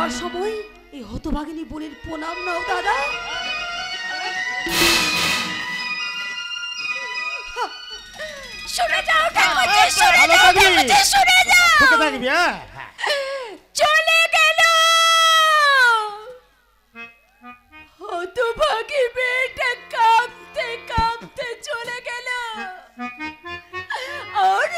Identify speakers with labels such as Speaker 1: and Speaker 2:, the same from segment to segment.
Speaker 1: যাওয়ার সময় এই হতভাগিনী বোনের প্রণাম নাও দাদা। শুনে যাও ঠাকুরজি, শুনে যাও ঠাকুরজি, শুনে যাও।
Speaker 2: তোকে থাকবি
Speaker 1: চলে গেল হতভাগী মেয়েটা, কাঁদতে কাঁদতে চলে গেল। আর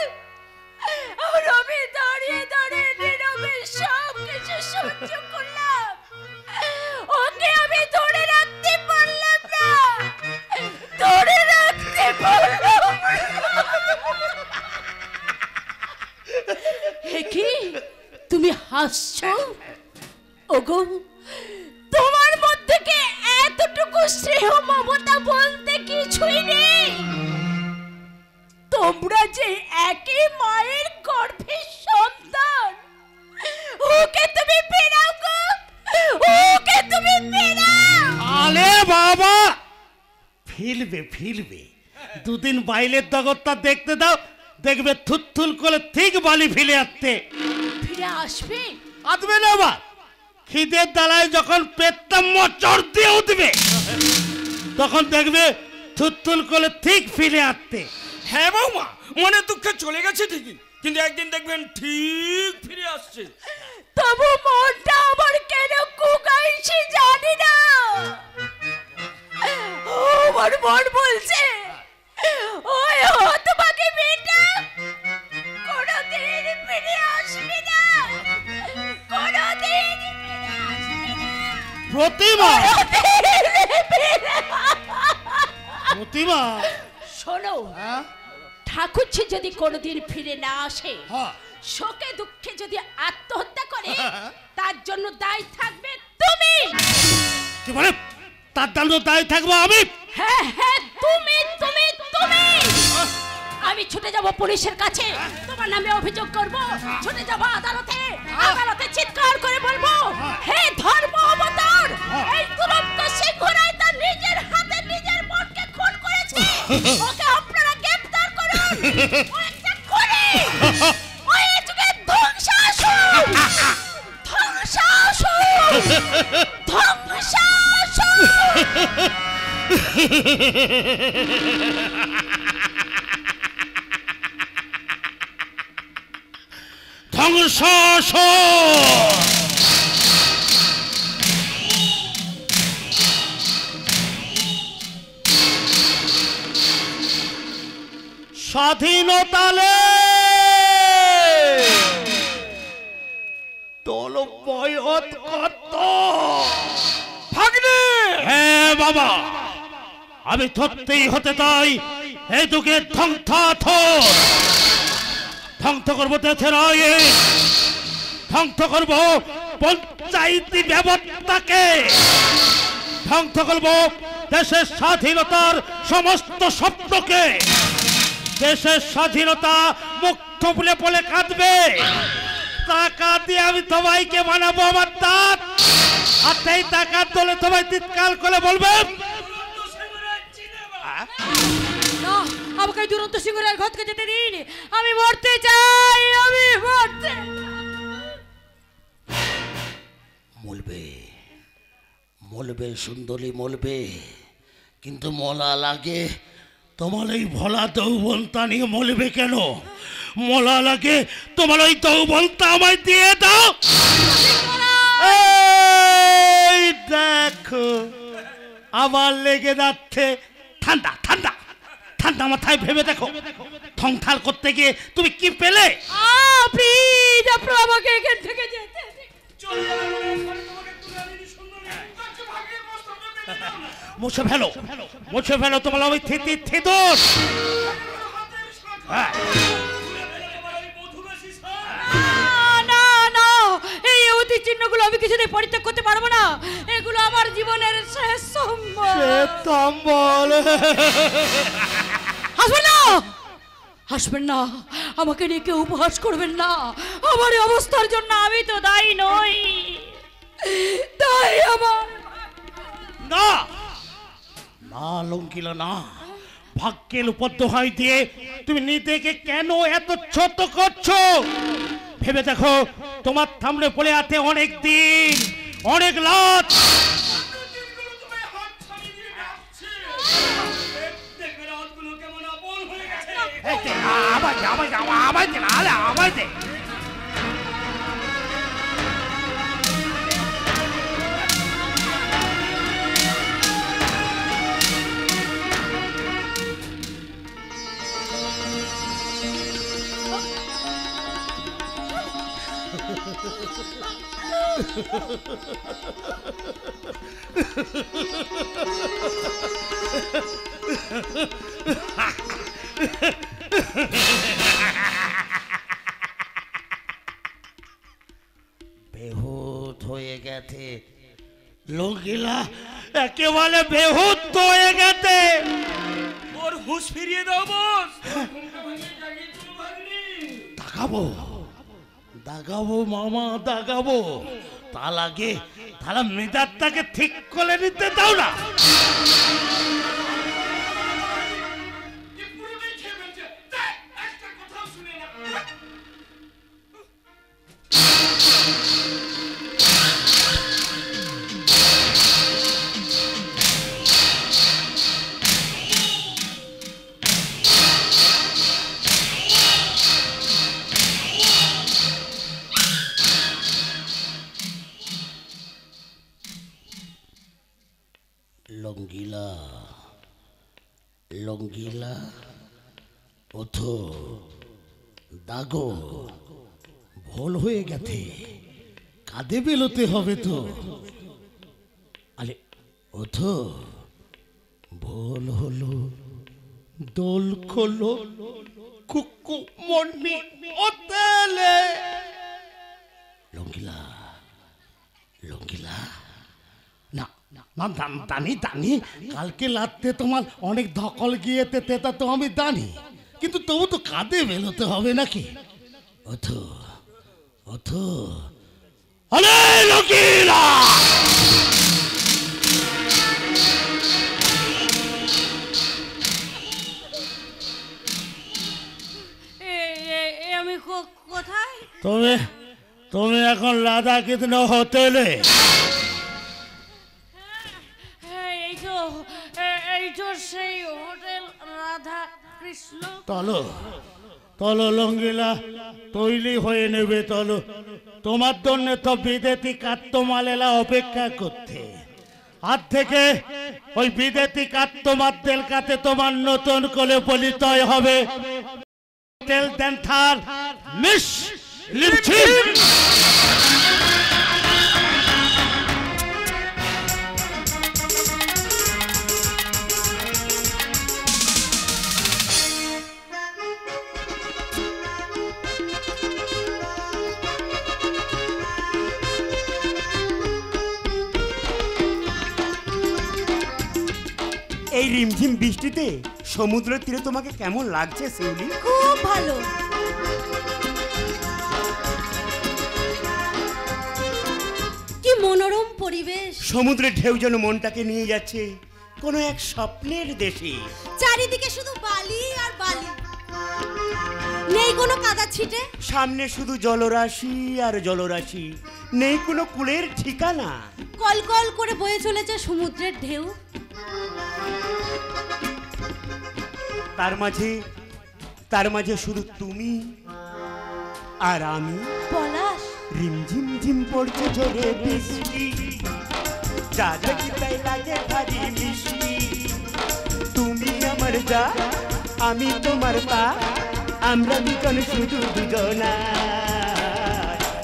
Speaker 1: আমি দাঁড়িয়ে দাঁড়িয়ে নীরবে সব কিছু সহ্য করলাম। ওকে আমি ধরে রাখতে পারলাম না, ধরে রাখতে পারলাম না। কি তুমি হাসছো? ওগো, তোমার মধ্যে কি এতটুকু স্নেহ মমতা বলতে কিছুই নেই? তোমরা যে একই মায়ের গর্ভের সন্তান, ওকে তুমি পেরাও গো, ওকে তুমি পেরাও।
Speaker 2: আলে বাবা, ফিলবে দুদিন বাইলের জগৎটা দেখতে দাও, দেখবে থুথুল করে ঠিক বালি ফিরে আসতে।
Speaker 1: ফিরে আসবে?
Speaker 2: আসবে না বা, খিদের দালায় যখন পেটটা মোচড় দিয়ে উঠবে তখন দেখবে থুথুল করে ঠিক ফিরে আসতে।
Speaker 3: হ্যাঁ বৌমা, মনে দুঃখে চলে গেছে ঠিকই, কিন্তু একদিন দেখবেন ঠিক ফিরে আসছে।
Speaker 1: তবু মনটা আমার কেন কুকাইছে জানি না। আমার মন বলছে ওই হতভাগী মেয়েটা কোনোদিন ফিরে আসবে না, কোনোদিন ফিরে আসবে না।
Speaker 2: প্রতিমা
Speaker 1: শোনো, ঠাকুরজি যদি কোনোদিন ফিরে না আসে,
Speaker 2: হ্যাঁ,
Speaker 1: শোকে দুঃখে যদি আত্মহত্যা করে, তার জন্য দায়ী থাকবে তুমি।
Speaker 2: কি বলে? তার জন্য দায়ী থাকবো আমি?
Speaker 1: হ্যাঁ হ্যাঁ, তুমি তুমি তুমি। আমি ছুটে যাব পুলিশের কাছে, তোমার নামে অভিযোগ করব, ছুটে যাব আদালতে, আদালতে চিৎকার করে বলবো, হে ধর্ম অবতার, এই দুরন্ত সিংহরাই তার নিজের হাতে নিজের বোনকে খুন করেছে, ওকে আপনারা গ্রেফতার করুন। ও একটা খুনি, ও এই যুগের ধ্বংসাসুর, ধ্বংসাসুর, ধ্বংসাসুর।
Speaker 2: স্বাধীনতালে তোল বয়ত কত
Speaker 3: ভাগ্নে।
Speaker 2: হ্যাঁ বাবা, আমি সত্যিই হতে চাই এই যুগে ধ্বংস করবো দেশের আইন, ধ্বংস করবো পঞ্চায়েতি ব্যবস্থাকে, ধ্বংস করবো দেশের স্বাধীনতার সমস্ত স্বপ্নকে। দেশের স্বাধীনতা মুক্ত বলে বলে কাঁদবে, টাকা দিয়ে আমি সবাইকে বানাবো আমার দাঁত, আর সেই টাকার দলে সবাই চিৎকার করে বলবে,
Speaker 1: না, আমাকে দুরন্ত সিংহের ঘাতকে যেতে দিন, আমি মরতে চাই, আমি মরতে।
Speaker 2: মলবে সুন্দরী মলবে, কিন্তু মলা লাগে তোমার এই ভোলা যৌবনটা নিয়ে মলবে কেন? মলা লাগে তোমার ওই যৌবনটা আমায় দিয়ে দাও। এই দেখো আমার লেগে যাচ্ছে ঠান্ডা ঠান্ডা ঠান্ডা মাথায়, ভেবে দেখো সংসার করতে গিয়ে তুমি কি পেলে?
Speaker 1: প্লিজ আপনারা আমাকে এখান থেকে যেতে দিন।
Speaker 2: মুছে ফেলো তোমার ওই থিদোস।
Speaker 1: না না, এই অতি চিহ্নগুলো আমি কিছুতেই পরিত্যাগ করতে পারবো না, এগুলো আমার জীবনের শেষ সম্বল। হাসবেন না, হাসবেন না, আমাকে নিয়ে কেউ উপহাস করবেন না, আমার এই অবস্থার জন্য আমি তো দায়ী নই, তাই আমার
Speaker 2: না না লঙ্কিলা না, ভাগ্যের উপর দোহাই দিয়ে তুমি নিজেকে কেন এত ছোট করছো? ভেবে দেখো তোমার সামনে পড়ে আছে অনেক দিন, অনেক রাত। বেহুত হয়ে গেছে লোকিলা, একেবারে বেহুত হয়ে গেছে।
Speaker 3: ওর হুঁশ ফিরিয়ে দাও বস।
Speaker 2: দাগাবো দাগাবো মামা দাগাবো, তার আগে তারা মেজাজটাকে ঠিক করে নিতে দাও না। লঙ্গিলা লঙ্গিলা ওঠো, দাগো, ভুল হয়ে গেছে, কাঁধে বেরোতে হবে তো। আরে ওঠো, ভুল হলো, দোল খোলো, কুকু মন্ডি ওতেলে। লঙ্গিলা লঙ্গিলা না না, জানি জানি কালকে রাত্রে তোমার অনেক ধকল গিয়েতে, তা তো আমি জানি, কিন্তু তবু তো কাঁধে বেরোতে হবে নাকি। ওঠো ওঠো, আরে লঙ্গিলা।
Speaker 1: আমি কোথায়?
Speaker 2: তুমি তুমি এখন রাধা কৃষ্ণ হোটেলে।
Speaker 1: এই তো সেই হোটেল রাধা কৃষ্ণ।
Speaker 2: চলো চলো লঙ্গিলা, তৈরি হয়ে নেবে চলো, তোমার জন্য তো বিদেশি কাত্তমালেরা অপেক্ষা করতে। আজ থেকে ওই বিদেশি কাত্তমারদের কাছে তোমার নতুন করে পরিচয় হবে। Hotel ডেন্টার miss লিপচিপ।
Speaker 4: এই রিমঝিম বৃষ্টিতে সমুদ্রের তীরে তোমাকে কেমন লাগছে শিউলি?
Speaker 1: খুব ভালো। কি মনোরম পরিবেশ,
Speaker 4: সমুদ্রের ঢেউ যেন মনটাকে নিয়ে যাচ্ছে কোনো এক স্বপ্নের দেশে।
Speaker 1: চারিদিকে শুধু বালি আর বালি, নেই কোনো কাদা ছিটে।
Speaker 4: সামনে শুধু জলরাশি আর জলরাশি, নেই কোনো কূলের ঠিকানা।
Speaker 1: কল কল করে বয়ে চলেছে সমুদ্রের ঢেউ।
Speaker 4: তার মাঝে শুধু তুমি আর আমি।
Speaker 1: পলাশ,
Speaker 4: রিমঝিম ঝিম পড়ছে ঝরে বৃষ্টি, যা দেখি তাই লাগে ভারী মিষ্টি। তুমি আমার যা, আমি তোমার তা, আমরা দুজন শুধু দুজনা।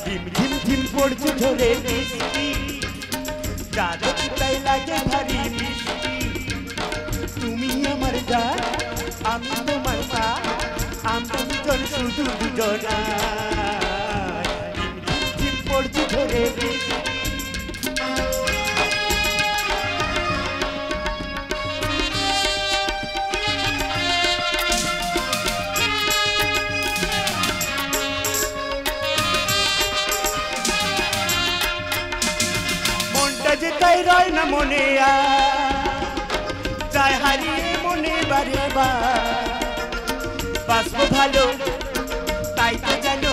Speaker 4: রিমঝিম ঝিম পড়ছে ঝরে বৃষ্টি, যা দেখি তাই লাগে ভারী মিষ্টি। তুমি আমার যা, আমি তোমার তা, আমরা দুজন শুধু দুজনা। রিমঝিম পড়ছে ঝরে বৃষ্টি। মনটা যে তাই রয় না মনে যায় হারিয়ে মনে বারে বাসবো ভালো, তাই তো জানো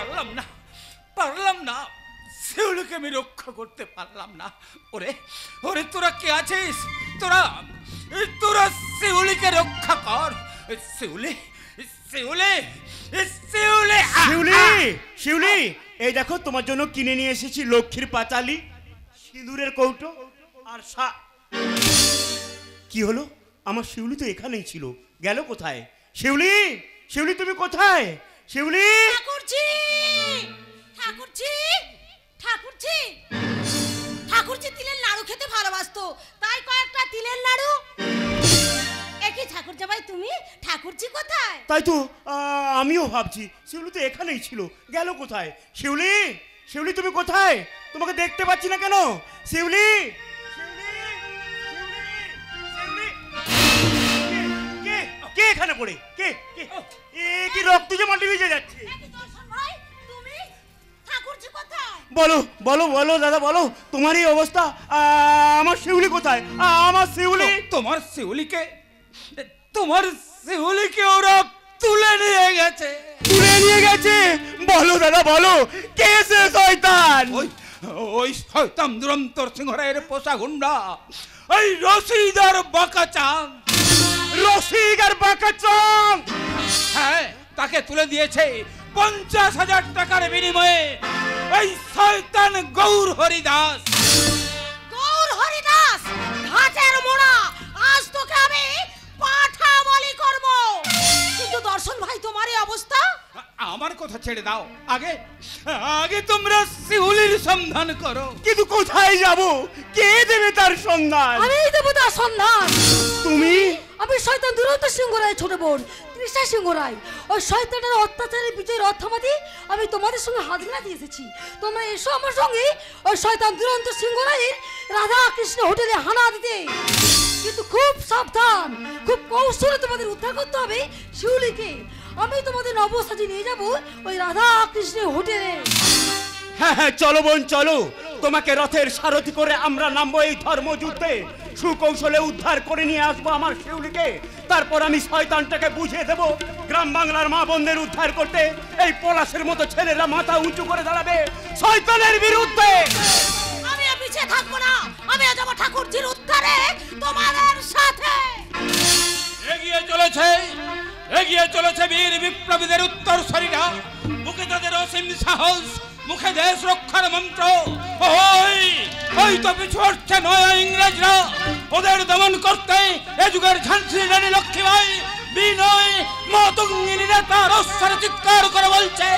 Speaker 3: পারলাম না শিউলিকে আমি রক্ষা করতে পারলাম না। ওরে ওরে তোরা কে আছিস? তোরা শিউলিকে রক্ষা কর। শিউলি শিউলি শিউলি
Speaker 4: শিউলি শিউলি এই দেখো তোমার জন্য কিনে নিয়ে এসেছি লক্ষ্মীর পাঁচালি, সিঁদুরের কৌটো আর কি হলো? আমার শিউলি তো এখানেই ছিল, গেল কোথায়? শিউলি শিউলি তুমি কোথায়? শিউলি
Speaker 1: ঠাকুরজি ঠাকুরজি ঠাকুরজি ঠাকুরজি তিলের নাড়ু খেতে ভালোবাসতো, তাই কয়েকটা তিলের নাড়ু। একই ঠাকুর জামাই তুমি, ঠাকুরজি কোথায়?
Speaker 4: তাই তো আমিও ভাবছি শিউলি তো এখানেই ছিল, গেল কোথায়? শিউলি শিউলি তুমি কোথায়? তোমাকে দেখতে পাচ্ছি না কেন? শিউলি কে এখানে পড়ে? কে কে কি রক্ত যে মাটি ভিজে যাচ্ছে?
Speaker 1: তুমি ঠাকুরজি কোথায়?
Speaker 4: বলো বলো বলো দাদা বলো, তোমার এই অবস্থা, আমার শিউলি কোথায়? আমার শিউলি।
Speaker 3: তোমার শিউলিকে ওরা তুলে নিয়ে গেছে।
Speaker 4: বলো দাদা বলো, কে সে শয়তান?
Speaker 3: ওই শয়তান দুরন্তর সিংহরায়ের পোষা গুন্ডা, ওই রশিদার বাঁকাচাঁদ। হ্যাঁ, তাকে তুলে দিয়েছে 50,000 টাকার বিনিময়ে ওই শয়তান গৌর হরিদাস।
Speaker 1: ঘাটের মোড়া, আজ তোকে আমি পাঠা বলি করব। কিন্তু দর্শন ভাই তোমার এই অবস্থা।
Speaker 3: আমার কথা ছেড়ে দাও, আগে তোমরা শিউলির সন্ধান করো।
Speaker 4: কিন্তু কোথায় যাব? কে দেবে তার সন্ধান?
Speaker 1: আমিই দেব তার সন্ধান।
Speaker 4: তুমি?
Speaker 1: আমি শয়তান দুরন্ত সিংহ রায় ছোট বোন তৃষা সিংহ রায়। ওই শয়তানের অত্যাচারের বিজয়ের অর্থমাদি আমি তোমাদের সঙ্গে হাত মিলাতে এসেছি। তোমরা এসো আমার সঙ্গে ওই শয়তান দুরন্ত সিংহ রায়ের রাধা কৃষ্ণ হোটেলে হানা দিতে। কিন্তু খুব সাবধান, খুব কৌশলে তোমাদের উদ্ধার করতে হবে শিউলিকে। আমি তোমাদের নবসাজি নিয়ে যাব ওই রাধা কৃষ্ণের হোটেলে।
Speaker 4: হ্যাঁ হ্যাঁ চলো বোন চলো, তোমাকে রথের সারথি করে আমরা নামবো এই ধর্মযুদ্ধে। সুকৌশলে উদ্ধার করে নিয়ে আসবো আমার শিউলিকে, তারপর আমি শয়তানটাকে বুঝিয়ে দেবো গ্রাম বাংলার মা বোনদের উদ্ধার করতে এই পলাশের মতো ছেলেরা মাথা উঁচু করে দাঁড়াবে শয়তানের বিরুদ্ধে।
Speaker 1: আমি পিছিয়ে থাকবো না, আমি যাবো ঠাকুরজির উদ্ধারে তোমাদের সাথে।
Speaker 3: এগিয়ে চলেছে বীর বিপ্লবীদের উত্তরসূরিরা, বুকে তাদের অসীম সাহস, মুখে দেশ রক্ষার মন্ত্র। ওই তো পিছু হচ্ছে নয়া ইংরেজরা, ওদের দমন করতে এ যুগের ঝাঁসি রানী লক্ষ্মীবাই বিনয় মাতঙ্গিনী নেতা রস্বরে চিৎকার করে বলছে,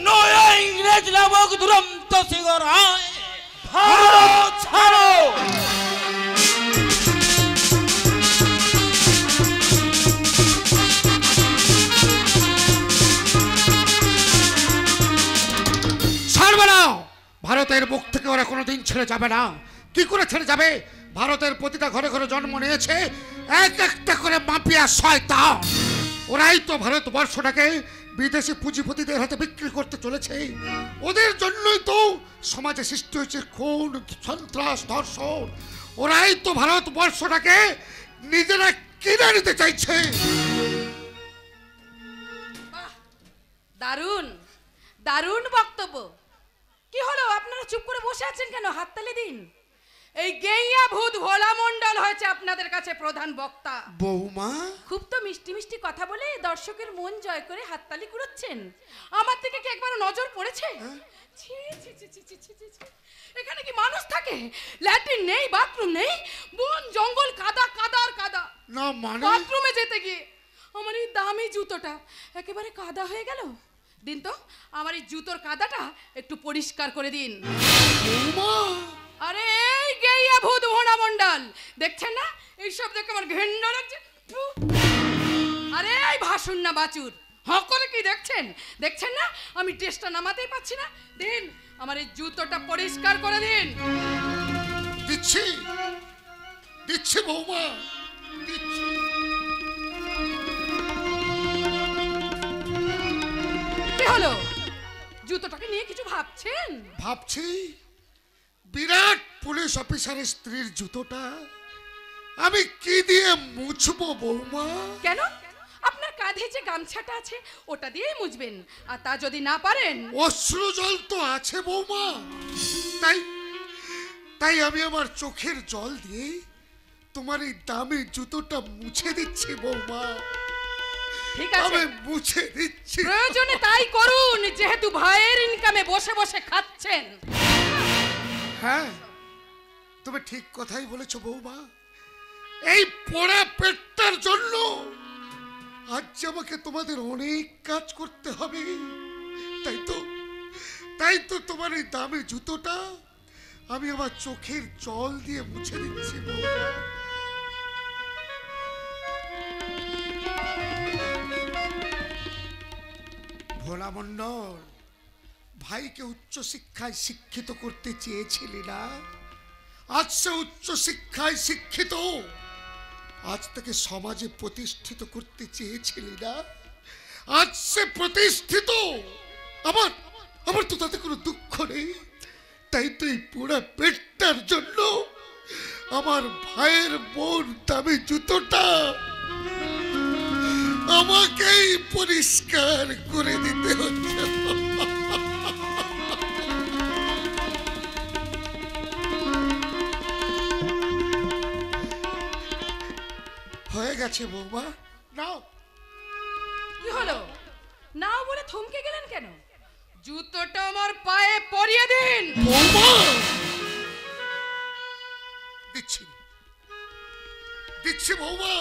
Speaker 3: নয়া ইংরেজ নামক দুরন্ত সিংহ রায় ভারত ছাড়ো।
Speaker 5: ভারতের বুক থেকে ওরা কোনোদিন ছেড়ে যাবে না। কি করে ছেড়ে যাবে? ভারতের প্রতিটা ঘরে ঘরে জন্ম নিয়েছে এক একটা করে মাফিয়া শয়তান। ওরাই তো ভারতবর্ষটাকে বিদেশি পুঁজিপতিদের হাতে বিক্রি করতে চলেছে। ওদের জন্যই তো সমাজে সৃষ্টি হয়েছে খুন, সন্ত্রাস, ধর্ষণ। ওরাই তো ভারতবর্ষটাকে নিজেরা কিনে নিতে চাইছে।
Speaker 1: দারুণ দারুণ বক্তব্য। কি হলো, আপনারা চুপ করে বসে আছেন কেন? হাততালি দিন। এই গেইয়া ভূত ভোলা মণ্ডল হয়েছে আপনাদের কাছে প্রধান বক্তা।
Speaker 5: বৌমা
Speaker 1: খুব তো মিষ্টি মিষ্টি কথা বলে দর্শকের মন জয় করে হাততালি কুড়োচ্ছেন। আমার থেকে কি একবার নজর পড়েছে? ছি ছি ছি ছি ছি ছি ছি। এখানে কি মানুষ থাকে? ল্যাট্রিন নেই, বাথরুম নেই, বন জঙ্গল, কাদা কাদা আর কাদা।
Speaker 5: না মানে
Speaker 1: বাথরুমে যেতে গিয়ে আমার এই দামি জুতোটা একেবারে কাদা হয়ে গেল। দিন তো আমার এই জুতোর কাদাটা একটু পরিষ্কার করে দিন। আরে এই গেইয়া ভূত ভোলা মণ্ডল, দেখছেন না এইসব দেখে আমার ঘেন্না লাগছে। আরে এই ভাসুন না বাচুর, হক করে কি দেখছেন? দেখছেন না আমি টেস্টটা নামাতেই পাচ্ছি না। দিন আমার এই জুতোটা পরিষ্কার করে দিন।
Speaker 5: দিচ্ছি দিচ্ছি বৌমা দিচ্ছি।
Speaker 1: কি হলো, জুতোটাকে নিয়ে কিছু ভাবছেন?
Speaker 5: ভাবছি বিরাট পুলিশ অফিসারের স্ত্রীর জুতোটা আমি কি দিয়ে মুছবো বৌমা?
Speaker 1: কেন, আপনার কাঁধে
Speaker 6: যে গামছাটা আছে ওটা দিয়েই মুছবেন, আর তা যদি না পারেন
Speaker 5: অশ্রু জল তো আছে বৌমা, তাই তাই আমি আমার চোখের জল দিয়ে তোমার এই দামি জুতোটা মুছে দিচ্ছি বৌমা।
Speaker 6: ঠিক আছে,
Speaker 5: আমি মুছে দিচ্ছি।
Speaker 6: প্রয়োজনে তাই করুন, যেহেতু ভাইয়ের ইনকামে বসে বসে খাচ্ছেন।
Speaker 5: হ্যাঁ, তুমি ঠিক কথাই বলেছো বৌমা। এই পোড়া পেটটার জন্য আজ আমাকে তোমাদের অনেক কাজ করতে হবে। তাই তো তোমার এই দামি জুতোটা আমি আমার চোখের জল দিয়ে মুছে দিচ্ছি বৌমা। ভোলা মণ্ডল, ভাইকে উচ্চ শিক্ষায় শিক্ষিত করতে চেয়েছিলি না, আজ সে উচ্চ শিক্ষায় শিক্ষিত। আজ তাকে সমাজে প্রতিষ্ঠিত করতে চেয়েছিলি না, আজ সে প্রতিষ্ঠিত। আমার তো তাতে কোনো দুঃখ নেই। তাই তো এই পুরো পেটটার জন্য আমার ভাইয়ের বোন দামি জুতোটা আমাকেই পরিষ্কার করে দিতে হচ্ছে। হয়ে গেছে বৌমা, নাও।
Speaker 6: কি হলো, নাও বলে থমকে গেলেন কেন? জুতোটা আমার পায়ে পরিয়ে দিন।
Speaker 5: বৌমা, দিচ্ছি বৌমা।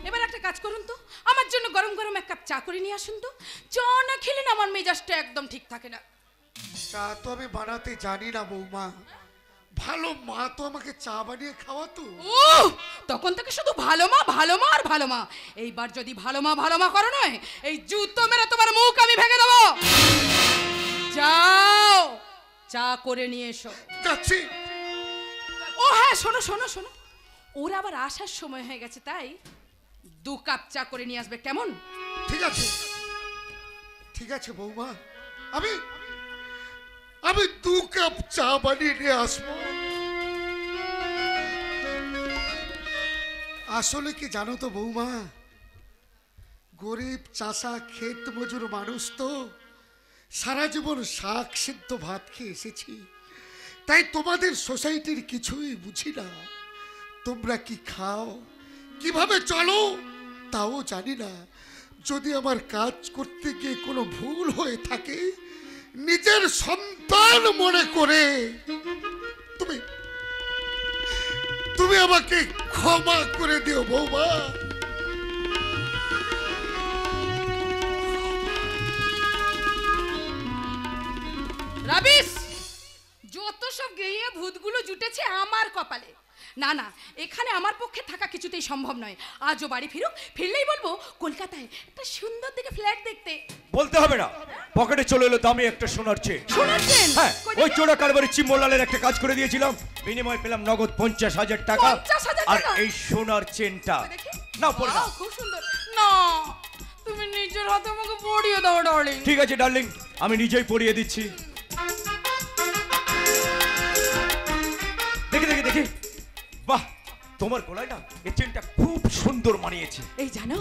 Speaker 6: এবার একটা কাজ করুন তো, আমার জন্য গরম গরম এক কাপ চা করে নিয়ে আসুন তো। চা না খেলে না আমার মেজাজটা একদম ঠিক থাকে না।
Speaker 5: চা তো আমি বানাতে জানি না বৌমা, ভালো মা তো আমাকে চা বানিয়ে খাওয়াতো।
Speaker 6: তখন থেকে শুধু ভালো মা ভালো মা আর ভালো মা। এইবার যদি ভালো মা করো নয়, এই জুতো মেরে তোমার মুখ আমি ভেঙে দেবো। যাও, চা করে নিয়ে এসো।
Speaker 5: যাচ্ছি।
Speaker 6: ও হ্যাঁ, শোনো শোনো শোনো, ওর আবার আসার সময় হয়ে গেছে, তাই 2 কাপ চা করে নিয়ে আসবে, কেমন?
Speaker 5: ঠিক আছে বৌমা, আমি 2 কাপ চা বানিয়ে নিয়ে আসবো। আসলে কি জানো তো বৌমা, গরিব চাষা ক্ষেত মজুর মানুষ তো, সারা জীবন শাক সিদ্ধ ভাত খেয়ে এসেছি। তাই তোমাদের সোসাইটির কিছুই বুঝি না। তোমরা কি খাও, কিভাবে চলো তাও জানি না। যদি আমার কাজ করতে গিয়ে কোনো ভুল হয়ে থাকে, নিজের সন্তান মনে করে তুমি আমাকে ক্ষমা করে দিও বৌমা।
Speaker 6: রাবিস, যত সব গেয়ে ভূতগুলো জুটেছে আমার কপালে। না না, এখানে আমার পক্ষে থাকা কিছুতেই সম্ভব নয়। আজও বাড়ি ফিরলেই বলবো কলকাতায় একটা সুন্দর দেখে ফ্ল্যাট দেখতে।
Speaker 3: বলতে হবে না, পকেটে চলে এলো দামি একটা সোনার চেন।
Speaker 6: সোনার চেন?
Speaker 3: হ্যাঁ, ওই চোরা কারবারি চিম্মলালের একটা কাজ করে দিয়েছিলাম, বিনিময়ে পেলাম নগদ 50,000 টাকা।
Speaker 6: 50,000
Speaker 3: আর
Speaker 6: টাকা?
Speaker 3: এই সোনার চেনটা নাও, পরে নাও।
Speaker 6: খুব সুন্দর। না, তুমি নিজের হাতে আমাকে পরিয়ে দাও ডার্লিং।
Speaker 3: ঠিক আছে ডার্লিং, আমি নিজেই পরিয়ে দিচ্ছি। দেখি, বাহ, তোমার গলায় না এই চেনটা খুব সুন্দর মানিয়েছে।
Speaker 6: এই জানো,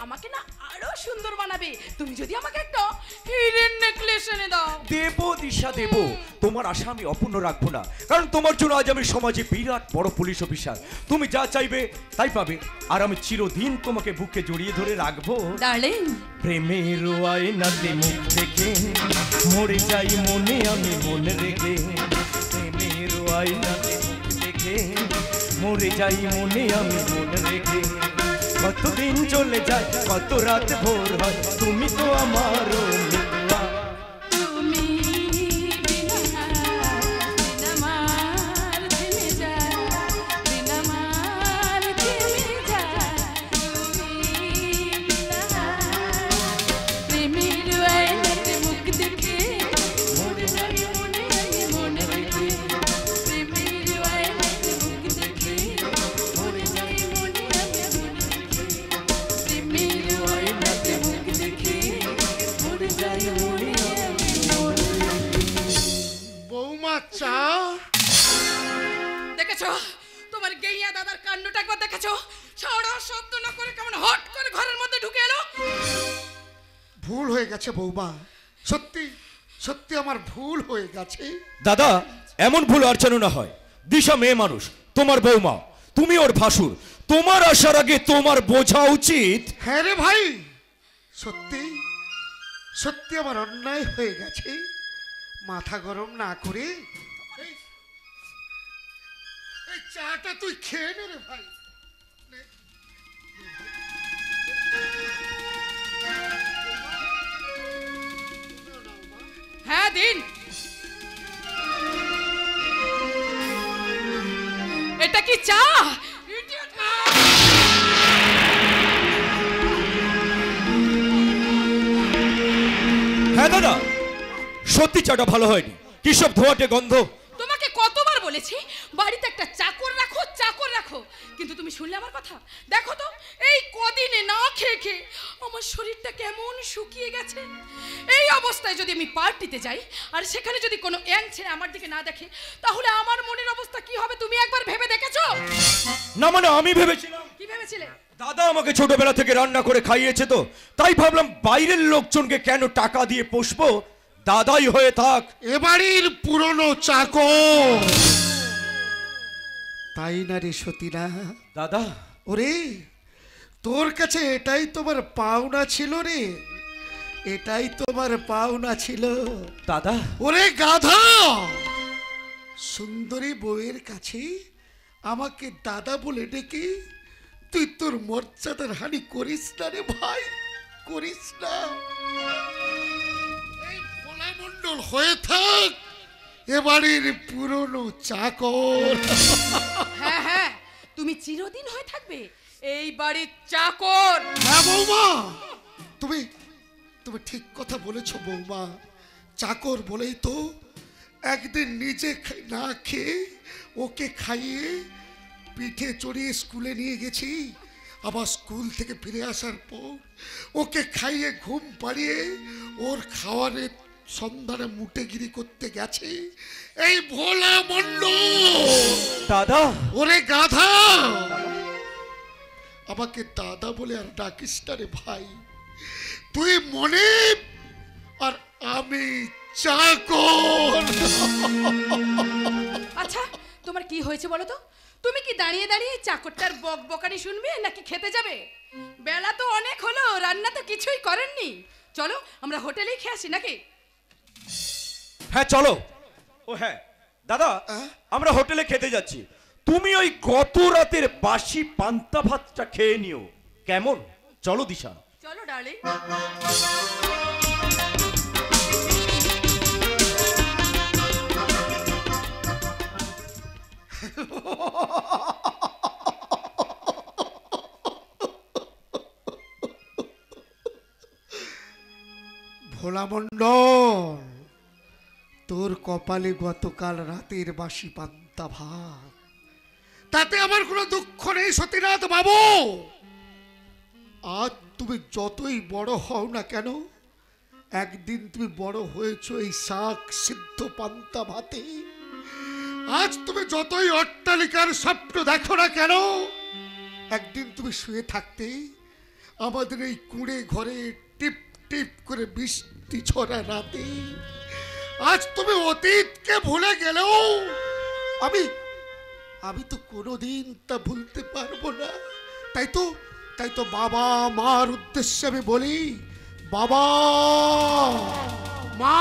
Speaker 6: আমাকে না আরো সুন্দর বানাবে তুমি যদি আমাকে একটা হিরের নেকলেস এনে দাও।
Speaker 3: দেবো দিশা দেবো, তোমার আশা আমি অপূর্ণ রাখবো না। কারণ তোমার জন্য আজ আমি সমাজে বিরাট বড় পুলিশ অফিসার। তুমি যা চাইবে তাই পাবে, আর আমি চিরদিন তোমাকে বুকে জড়িয়ে ধরে রাখবো।
Speaker 6: ডার্লিং,
Speaker 3: প্রেমের আয়নাতে মুখ দেখে মরে যাই মনে আমি মনে রেখে। প্রেমের আয়নাতে মুখ দেখে মরে যাই মনে আমি মনে রেখে। কতদিন চলে যায়, কত রাত ভোর হয়, তুমি তো আমারও মিলুয়া।
Speaker 6: তুমি বিনা মার থেমে যায়, বিনা মার থেমে যায়। তুমি বিনা প্রেমের আয়নাতে মুখ দেখে মরে যাই মনে আমি মনে রেখে। প্রেমের আয়নাতে মুখ দেখে মরে যাই মনে আমি মনে রেখে। প্রেমের আয়নাতে মুখ দেখে মরে যাই
Speaker 5: বৌমা চা।
Speaker 6: দেখেছো তোমার গেইয়া দাদার কাণ্ডটা একবার দেখেছো? সারা শব্দ না করে কেমন হট করে ঘরের মধ্যে ঢুকে এলো।
Speaker 5: ভুল হয়ে গেছে বৌমা, সত্যি সত্যি আমার ভুল হয়ে গেছে।
Speaker 7: দাদা, এমন ভুল আর যেন না হয়। দিশা মেয়ে মানুষ, তোমার বৌমা, তুমি ওর ভাসুর, তোমার আসার আগে তোমার বোঝা উচিত।
Speaker 5: হ্যাঁ রে ভাই, সত্যি সত্যি আমার অন্যায় হয়ে গেছে। মাথা গরম না করে এই চাটা তুই খেয়ে নে রে ভাই।
Speaker 6: হ্যাঁ দিন। এটা কি চা?
Speaker 7: হ্যাঁ দাদা, সত্যি চাটা ভালো হয়নি। কি সব ধোয়াটে গন্ধ।
Speaker 6: তোমাকে কতবার বলেছি বাড়িতে একটা চাকর রাখো, চাকর রাখো, কিন্তু তুমি শুনলে আমার কথা? দেখো তো এই কদিনে না খেয়ে খেয়ে আমার শরীরটা কেমন শুকিয়ে গেছে। এই অবস্থায় যদি আমি পার্টিতে যাই আর সেখানে যদি কোনো ইয়াং ছেলে আমার দিকে না দেখে, তাহলে আমার মনের অবস্থা কি হবে তুমি একবার ভেবে দেখেছো?
Speaker 7: না মানে আমি ভেবেছিলাম।
Speaker 6: কি ভেবেছিলে?
Speaker 7: দাদা আমাকে ছোটবেলা থেকে রান্না করে খাইয়েছে, তো তাই ভাবলাম বাইরের লোকজনকে কেন টাকা দিয়ে পোষবো, দাদাই হয়ে থাক।
Speaker 5: এ বাড়ির পুরনো চাকর, তাই না রে সতীনা?
Speaker 7: দাদা,
Speaker 5: ওরে তোর কাছে এটাই তোমার পাওনা ছিল রে, এটাই তোমার পাওনা ছিল।
Speaker 7: দাদা,
Speaker 5: ওরে গাধা, সুন্দরী বউয়ের কাছে আমাকে দাদা বলে ডেকে তুই তোর মর্যাদার হানি করিস না রে ভাই, করিস না। এই ভোলামণ্ডল হয়ে থাক এবাড়ির পুরনো চাকর।
Speaker 6: হ্যাঁ হ্যাঁ, তুমি চিরদিন হয়ে থাকবে এই বাড়ির চাকর।
Speaker 5: হ্যাঁ বৌমা, তুমি তুমি ঠিক কথা বলেছ বৌমা। চাকর বলেই তো একদিন নিজে না খেয়ে ওকে খাইয়ে পিঠে চড়িয়ে স্কুলে নিয়ে গেছি। আবার স্কুল থেকে ফিরে আসার পর ওকে খাইয়ে ঘুম পাড়িয়ে ওর খাওয়ারের সন্ধানে মুটেগিরি করতে গেছে এই ভোলা মণ্ডল।
Speaker 7: দাদা,
Speaker 5: ওরে গাধা, আমাকে দাদা বলে আর ডাকিস না রে ভাই। তুই মনে আর আমি চাকর।
Speaker 6: আচ্ছা তোমার কি হয়েছে বলো তো? তুমি কি দাঁড়িয়ে দাঁড়িয়ে চাকরটার বক বকানি শুনবে নাকি খেতে যাবে? বেলা তো অনেক হলো, রান্না তো কিছুই করেননি। চলো আমরা হোটেলেই খেয়ে আসি নাকি?
Speaker 7: হ্যাঁ চলো। ও হ্যাঁ দাদা, আমরা হোটেলে খেতে যাচ্ছি। তুমি ওই গত রাতের বাসি পান্তা ভাতটা খেয়ে নিও, কেমন? চলো দিশা।
Speaker 6: চলো ডার্লিং।
Speaker 5: ভোলা মণ্ডল, তোর কপালে গতকাল রাতের বাসি পান্তা ভাত, তাতে আমার কোনো দুঃখ নেই সতীনাথ বাবু। আজ তুমি যতই বড় হও না কেন, একদিন তুমি বড় হয়েছো এই শাক সিদ্ধ পান্তা ভাতে। আজ তুমি যতই অট্টালিকার স্বপ্ন দেখো না কেন, একদিন তুমি শুয়ে থাকতে আমাদের এই কুঁড়ে ঘরে টিপ টিপ করে বৃষ্টি ছড়া রাতে। আজ তুমি অতীতকে ভুলে গেলেও আমি তো কোনোদিন তা ভুলতে পারবো না। তাই তো বাবা মার উদ্দেশ্যে আমি বলি, বাবা মা,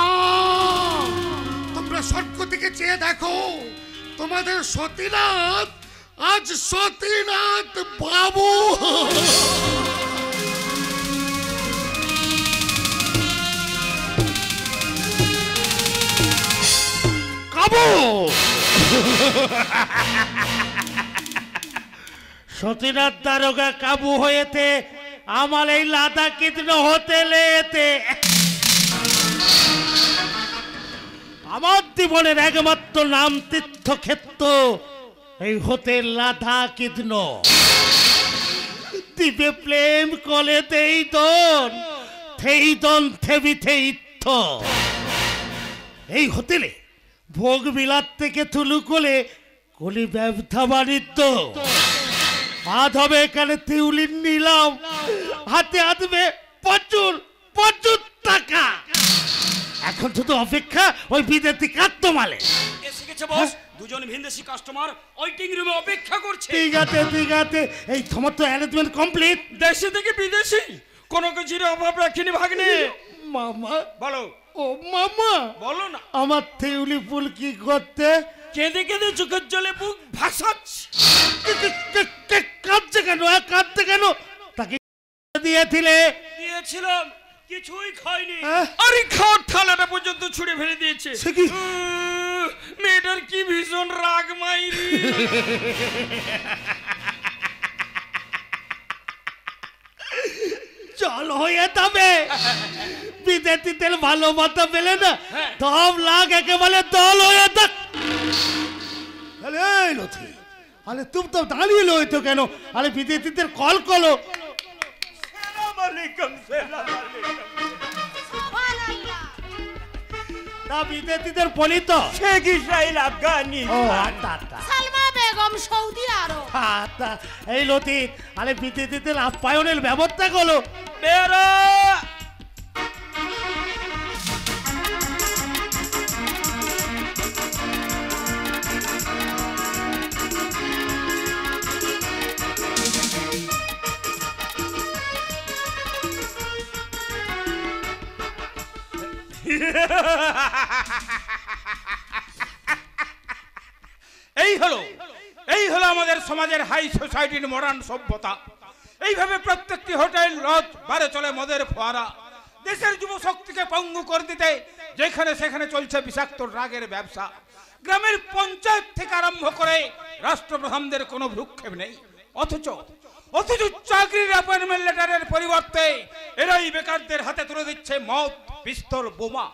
Speaker 5: তোমরা স্বর্গ থেকে চেয়ে দেখো, তোমাদের সতীনাথ আজ সতীনাথ বাবু।
Speaker 2: সতীনাথ দারোগা কাবু হয়েতে আমার এই লাদা কিতন হোটেলে এতে আমার জীবনের একমাত্র নাম তীর্থক্ষেত্র এই হোটেল লাদা কিতন। দিবে প্রেম কলে থেই দন থেবি থেই। এই হোটেলে ভোগ বিলাত থেকে তুলু করে কলি ব্যবসা বাণিজ্য আজ হবে এখানে তিউলির নিলাম, হাতে আসবে প্রচুর প্রচুর টাকা। এখন শুধু অপেক্ষা ওই বিদেশি কাস্টমারে।
Speaker 7: এসে গেছে বস, দুজন ভিনদেশি কাস্টমার ওয়েটিং রুমে অপেক্ষা করছে।
Speaker 2: ঠিক আছে ঠিক আছে, এই তোমার তো অ্যারেঞ্জমেন্ট কমপ্লিট।
Speaker 7: দেশে থেকে বিদেশি কোনো কিছুর অভাব রাখিনি ভাগ্নে।
Speaker 2: মামা
Speaker 7: বলো।
Speaker 2: ও মামা
Speaker 7: বলো না।
Speaker 2: আমার তিউলি ফুল কি করতে?
Speaker 7: কেঁদে কেঁদে চোখের জলে বুক ভাসাচ্ছে।
Speaker 2: কাঁদছে কেন? কাঁদছে কেন? তাকে দিয়েছিলে?
Speaker 7: দিয়েছিলাম, কিছুই খাইনি। আরে খাওয়ার থালাটা পর্যন্ত ছুঁড়ে ফেলে দিয়েছে। মেয়েটার কি ভীষণ রাগ মাইরি।
Speaker 2: চল হয়ে যাবে। বিদেশি তেল ভালো মতো পেলে না সব লাগ একেবারে দল হয়ে থাক। আরে লথি, আরে তুমি তো দাঁড়িয়ে লইতো কেন? আরে বিদেশি তেল কল করো।
Speaker 7: সালাম আলাইকুম। সালাম আলাইকুম।
Speaker 2: তা বিদেশিদের বলি তো
Speaker 7: শেখ ইসরাইল আফগানি।
Speaker 2: ও আচ্ছা আচ্ছা।
Speaker 1: সালমা বেগম সৌদি আরব।
Speaker 2: আচ্ছা এই লতি, আরে বিদেশিদের আপ্যায়নের ব্যবস্থা করো।
Speaker 7: বেরা এই হলো আমাদের সমাজের হাই সোসাইটির মডার্ন সভ্যতা। এইভাবে প্রত্যেকটি হোটেল লজ বারে চলে মদের ফোয়ারা। দেশের যুব শক্তিকে পঙ্গু করে দিতে যেখানে সেখানে চলছে বিষাক্ত ড্রাগের ব্যবসা। গ্রামের পঞ্চায়েত থেকে আরম্ভ করে রাষ্ট্রপ্রধানদের কোনো ভ্রুক্ষেপ নেই। অথচ চাকরির অ্যাপয়েন্টমেন্ট লেটারের পরিবর্তে এরাই বেকারদের হাতে তুলে দিচ্ছে মদ, পিস্তল, বোমা।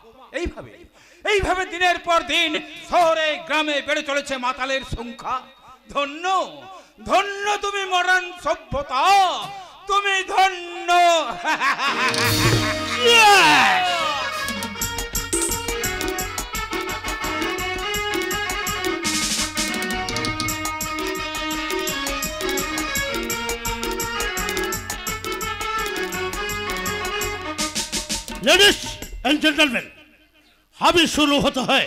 Speaker 7: এইভাবে দিনের পর দিন শহরে গ্রামে বেড়ে চলেছে মাতালের সংখ্যা। ধন্য ধন্য তুমি মডার্ন সভ্যতা, তুমি ধন্য।
Speaker 2: लेडीज एंड जेंटलमैन, अभी शुरू होता है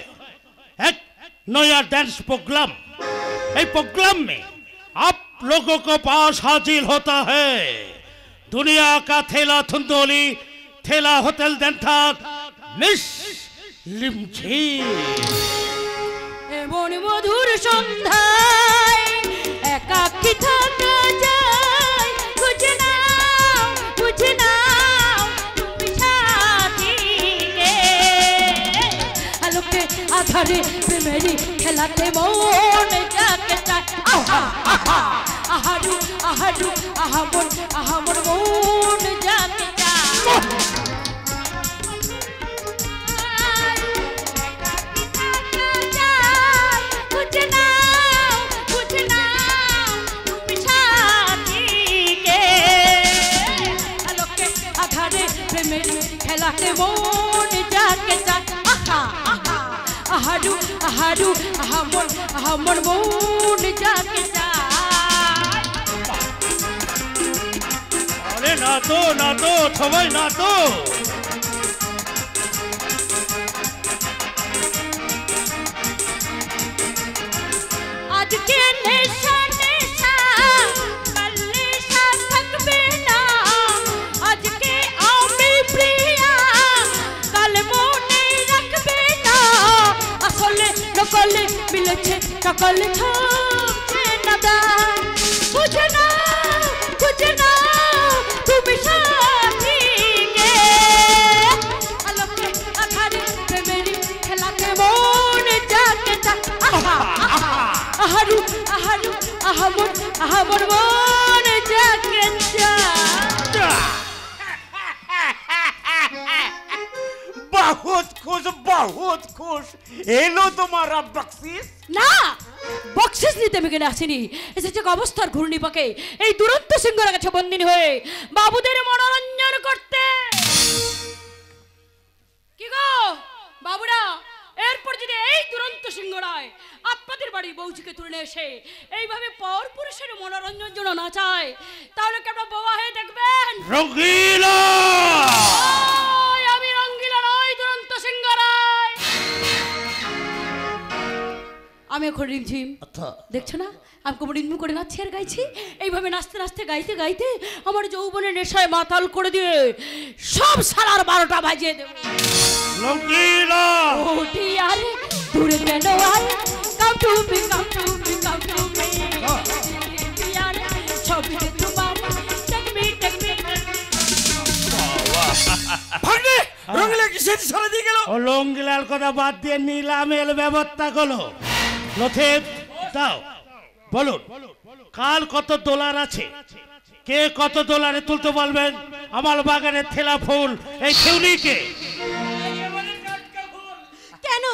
Speaker 2: एक नया डांस प्रोग्राम। इस प्रोग्राम में आप लोगों को पास हाजिर होता है दुनिया का थेला थुंदोली, थेला होटल डेंटार मिस लिमची।
Speaker 1: এমন মধুর সন্ধ্যায় একাকী থাকা যায়, বুঝে নাও তুমি সাথীকে। আলোকে আধারে প্রেমেরই খেলাতে মন যাকে চায়। আহা আহা আহারু আহারু আহামন মন যাকে চায়। খেলাতে মন যাকে চায়। আহা আহা আহারু আহারু আহামন মন যাকে চায়।
Speaker 2: अरे ना तो सबाई ना तो
Speaker 1: আজকে নেশা নেশা কাল নেশা থাকবে না। আজকে আমি প্রিয়া কাল মনে রাখবে না। আসলে নকলে মিলেছে সকল থাকছে না দাম। বুঝে না তুমি সাথীকে। আলোকে আধারে প্রেমেরই খেলাতে মন যাকে চায়। আহা আহা আহারু আহারু আহামন মন যাকে চায়।
Speaker 7: बहुत खुश এলো তোমার বকশিস।
Speaker 1: না, বকশিস নিতে আমি এখানে আসিনি। এসেছে অবস্থার ঘূর্ণি পাকে এই দুরন্ত সিংহর কাছে বন্দিনী হয়ে বাবুদের মনোরঞ্জন করতে। কি গো বাবুরা, এরপর যদি এই দুরন্ত রায় আপনাদের বাড়ি বৌজিকে তুলে এসে এইভাবে পর পুরুষের মনোরঞ্জন জন্য নাচায়, তাহলে কি আপনার বাবা হয়ে দেখবেন?
Speaker 2: রঙ্গিলা!
Speaker 1: আমি রঙ্গিলা নয়, দুরন্ত সিংহ রায়। আমি এখন রিমঝিম, দেখছো না আমি কোমর রিমঝিম করে নাচছি আর গাইছি। এইভাবে নাচতে নাচতে গাইতে গাইতে আমার যৌবনের নেশায় মাতাল করে দিয়ে সব সারার 12টা বাজিয়ে দেবো।
Speaker 2: রঙ্গিলা!
Speaker 1: ওটি আরে দূরে কেন আরে come to me come to me come to me আরে ছবি তোমার টেক মি
Speaker 3: ভাগ্নে রঙ্গিলা কি সেটি সারা দিয়ে গেল?
Speaker 2: ও রঙ্গিলার কথা বাদ দিয়ে নিলামের ব্যবস্থা করো। লথে দাও, বলুন কাল কত ডলার আছে, কে কত ডলারে তুলতে বলবেন? আমার বাগানের থেলা ফুল এই শিউলিকে।
Speaker 1: কেন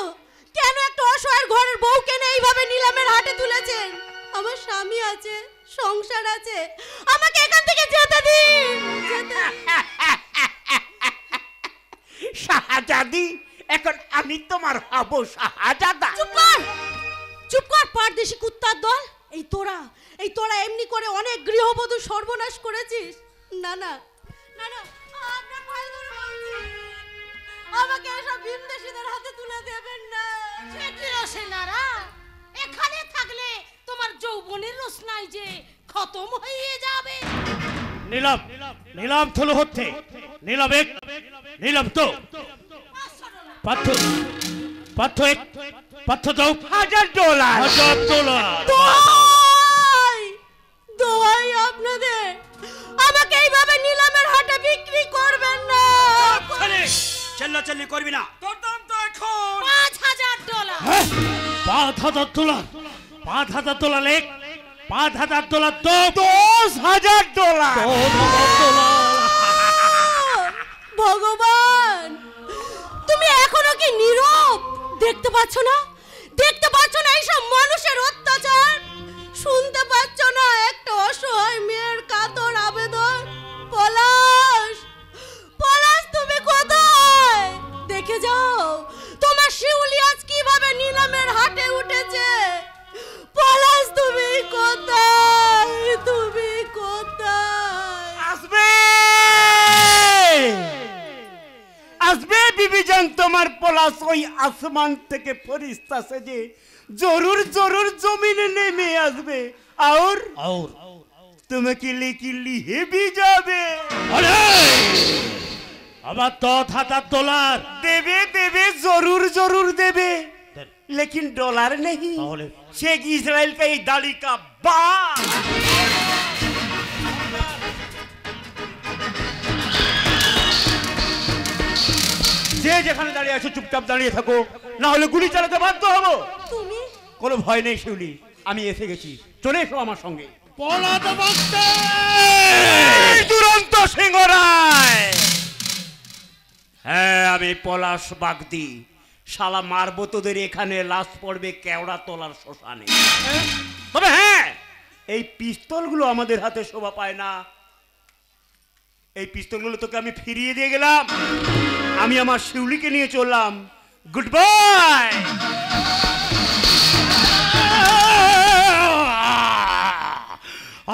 Speaker 1: কেন একটা অসহায় ঘরের বউকে নিয়ে এইভাবে নিলামের হাটে তুলেছেন? আমার স্বামী আছে, সংসার আছে, আমাকে এখান থেকে যেতে দিন।
Speaker 4: শাহজাদি, এখন আমি তোমার হব শাহজাদা।
Speaker 1: চুপ কর পারদেশি কুত্তার দল। এই তোরা এমনি করে অনেক গৃহবধূ সর্বনাশ করেছিস। না না না না, আপনার পায়ে ধরে বলছি, আমাকে এসব ভিনদেশীদের হাতে তুলে দেবেন না। সে কি রসেনারা, এখানে থাকলে তোমার যৌবনের রসনাই যে খতম হয়ে যাবে।
Speaker 2: নীলম নীলম থলো হচ্ছে নীলম এক নীলম তো পাথ পাথ এক পাথ দাও
Speaker 4: $1000।
Speaker 1: দোহাই আপনাদের, আমাকে এইভাবে নিলামের হাটে বিক্রি করবেন না।
Speaker 4: চেল্লাচেল্লি করবি না।
Speaker 3: তোর দাম তো এখন
Speaker 1: $5000।
Speaker 2: হ্যাঁ, $5000, $5000 এক, $5000 তো
Speaker 4: $10,000।
Speaker 1: ভগবান, তুমি এখনো কি নীরব? দেখতে পাচ্ছ না, দেখতে পাচ্ছ না এইসব মানুষের অত্যাচার? শুনতে পাচ্ছ না একটা অসহায় মেয়ের কাতর আবেদন? পলাশ, পলাশ তুমি কোথায়? দেখে যাও তোমার শিউলি আজ কিভাবে নিলামের হাটে উঠেছে। পলাশ তুমি কোথায়? তুমি কোথায়?
Speaker 4: আসবে আসবে বিবিজান, তোমার পলাশ ওই আসমান থেকে ফেরেশতা সেজে জরুর জরুর জমিনে নেমে আসবে। আর তোমাকে লিকিলি হেবি যাবে।
Speaker 2: আরে আমার $10,000
Speaker 4: দেবে দেবে, জরুর জরুর দেবে, लेकिन डॉलर नहीं। शेख इजराइल का ये दाढ़ी का बाल। যে যেখানে দাঁড়িয়ে আছো চুপচাপ দাঁড়িয়ে থাকো, না হলে গুলি চালাতে বাধ্য হব।
Speaker 1: তুমি
Speaker 4: কোনো ভয় নেই শিউলি, আমি এসে গেছি, চলে এসো আমার সঙ্গে।
Speaker 2: পলাদ বক্তে
Speaker 4: দুরন্ত সিংহ রায়। হ্যাঁ, আমি পলাশ বাগদি। শালা মারবো তোদের, এখানে লাশ পড়বে কেওড়া তলার শ্মশানে। তবে হ্যাঁ, এই পিস্তলগুলো আমাদের হাতে শোভা পায় না। এই পিস্তলগুলো তোকে আমি ফিরিয়ে দিয়ে গেলাম, আমি আমার শিউলিকে নিয়ে চললাম। Good bye.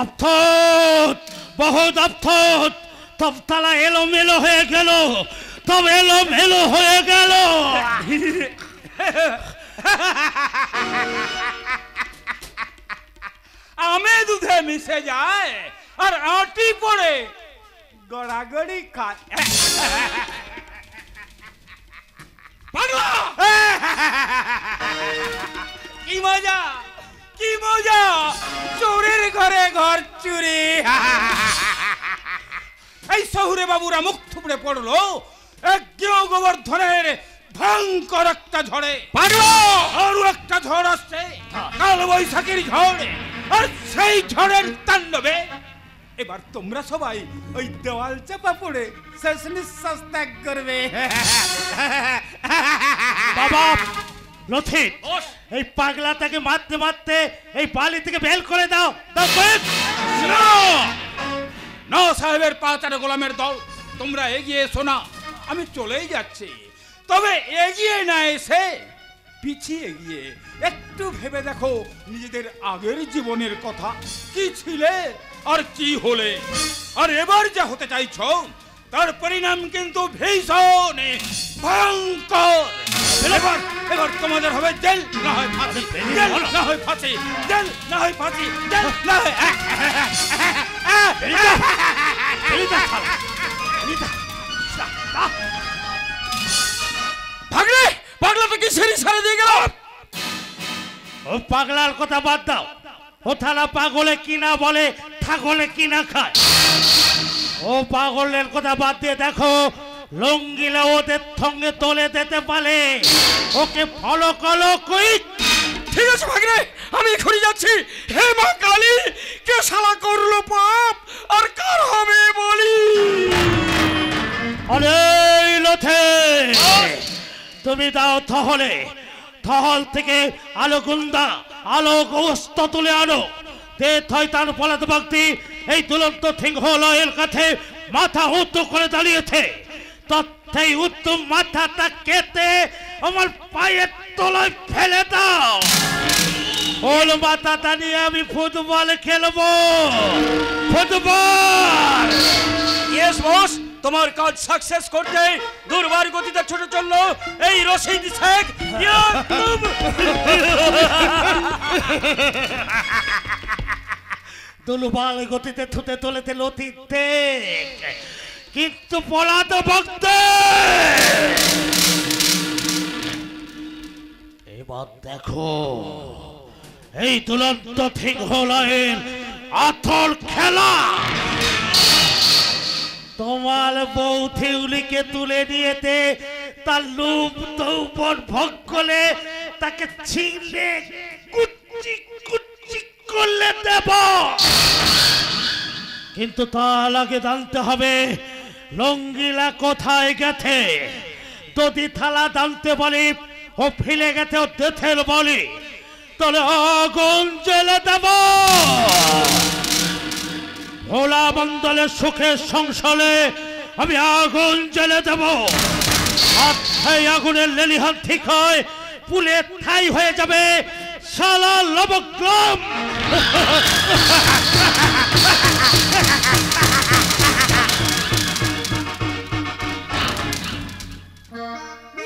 Speaker 2: আফথত, বহুত আফথত, তব তালা এলোমেলো হয়ে গেল, তব এলোমেলো হয়ে গেল।
Speaker 3: আমে দুধে মিশে যায় আর আটি পড়ে গড়াগড়ি খায়। পাগলা! কি মজা, কি মজা, চোরের ঘরে ঘর চুরি। এই শহুরে বাবুরা মুখ থুবড়ে পড়লো গোবর্ধনের ভয়ঙ্কর একটা ঝড়ে। আরো একটা ঝড় আসছে, কাল বৈশাখীর ঝড়, আর সেই ঝড়ের তাণ্ডবে এবার তোমরা সবাই ওই দেওয়াল চাপা পড়ে শেষ নিঃশ্বাস ত্যাগ করবে।
Speaker 2: বাবা লথিত, এই পাগলাটাকে মারতে মারতে এই বালি থেকে বেল করে দাও।
Speaker 3: না সাহেবের পাচারে গোলামের দল, তোমরা এগিয়ে এসো না, আমি চলেই যাচ্ছি। তবে এগিয়ে না এসে পিছিয়ে গিয়ে একটু ভেবে দেখো নিজেদের আগের জীবনের কথা, কি ছিলে আর কি হলে, আর এবার যা হতে চাইছো তার পরিণাম কিন্তু ভীষণ ভয়ঙ্কর। এবার তোমাদের হবে জেল না হয় ফাঁসি, জেল না হয় ফাঁসি, জেল না হয় ফাঁসি, জেল না হয় ভাগলে পাগলা তো কি সেরি সারে দিয়ে গেল।
Speaker 2: ও পাগলার কথা বাদ দাও, ও থালা পাগলে কিনা বলে ছাগলে কিনা খায়। ও পাগলের কথা বাদ দিয়ে দেখো লঙ্গিলা ওদের সঙ্গে তোলে দিতে পারে, ওকে ফলো করো কুইক।
Speaker 7: ঠিক আছে ভাগরে, আমি এখনই যাচ্ছি। হে মা কালী, কে শালা করলো পাপ আর কার হবে বলি।
Speaker 2: আরে লথে, তুমি দাও থহলে, থহল থেকে আলো গুন্দা আলো গোস্ত তুলে আনো। তে থয়তান পলাত ব্যক্তি এই দুলন্ত সিংহলয়ের কাছে মাথা উঁচু করে দাঁড়িয়েছে। তথ্যই উত্তম মাথাটা কেটে আমার পায়ের তলায় ফেলে দাও। ওল মাথাটা নিয়ে আমি ফুটবল খেলবো, ফুটবল।
Speaker 7: ইয়েস বস, তোমার কাজ সাকসেস করতে দুর্বার গতিতে ছুটে চললো এই রশিদ শেখ ইয়াকুব।
Speaker 2: দুলবাল গতিতে ছুটে চলেছে লতিতে, কিন্তু পলাত ভক্ত। এবার দেখো এই দুলন্ত সিংহলয়ের আথর খেলা। তোমার বউ থিউলিকে তুলে নিয়েতে তার লুপ তৌবন ভোগ করে তাকে ছিঁড়ে কুচি কুচি করলে দেব, কিন্তু তার আগে জানতে হবে লঙ্গিলা কোথায় গেছে। যদি থালা জানতে বলি ও ফেলে গেছে ও দেথের বলি, তাহলে আগুন জ্বেলে দেব। ভোলা মন্ডলের সুখের সংসারে আমি আগুন জ্বেলে দেব। আর সেই আগুনের লেলিহান ঠিক হয় পুলে ঠাই হয়ে যাবে শালা লবগ্রাম।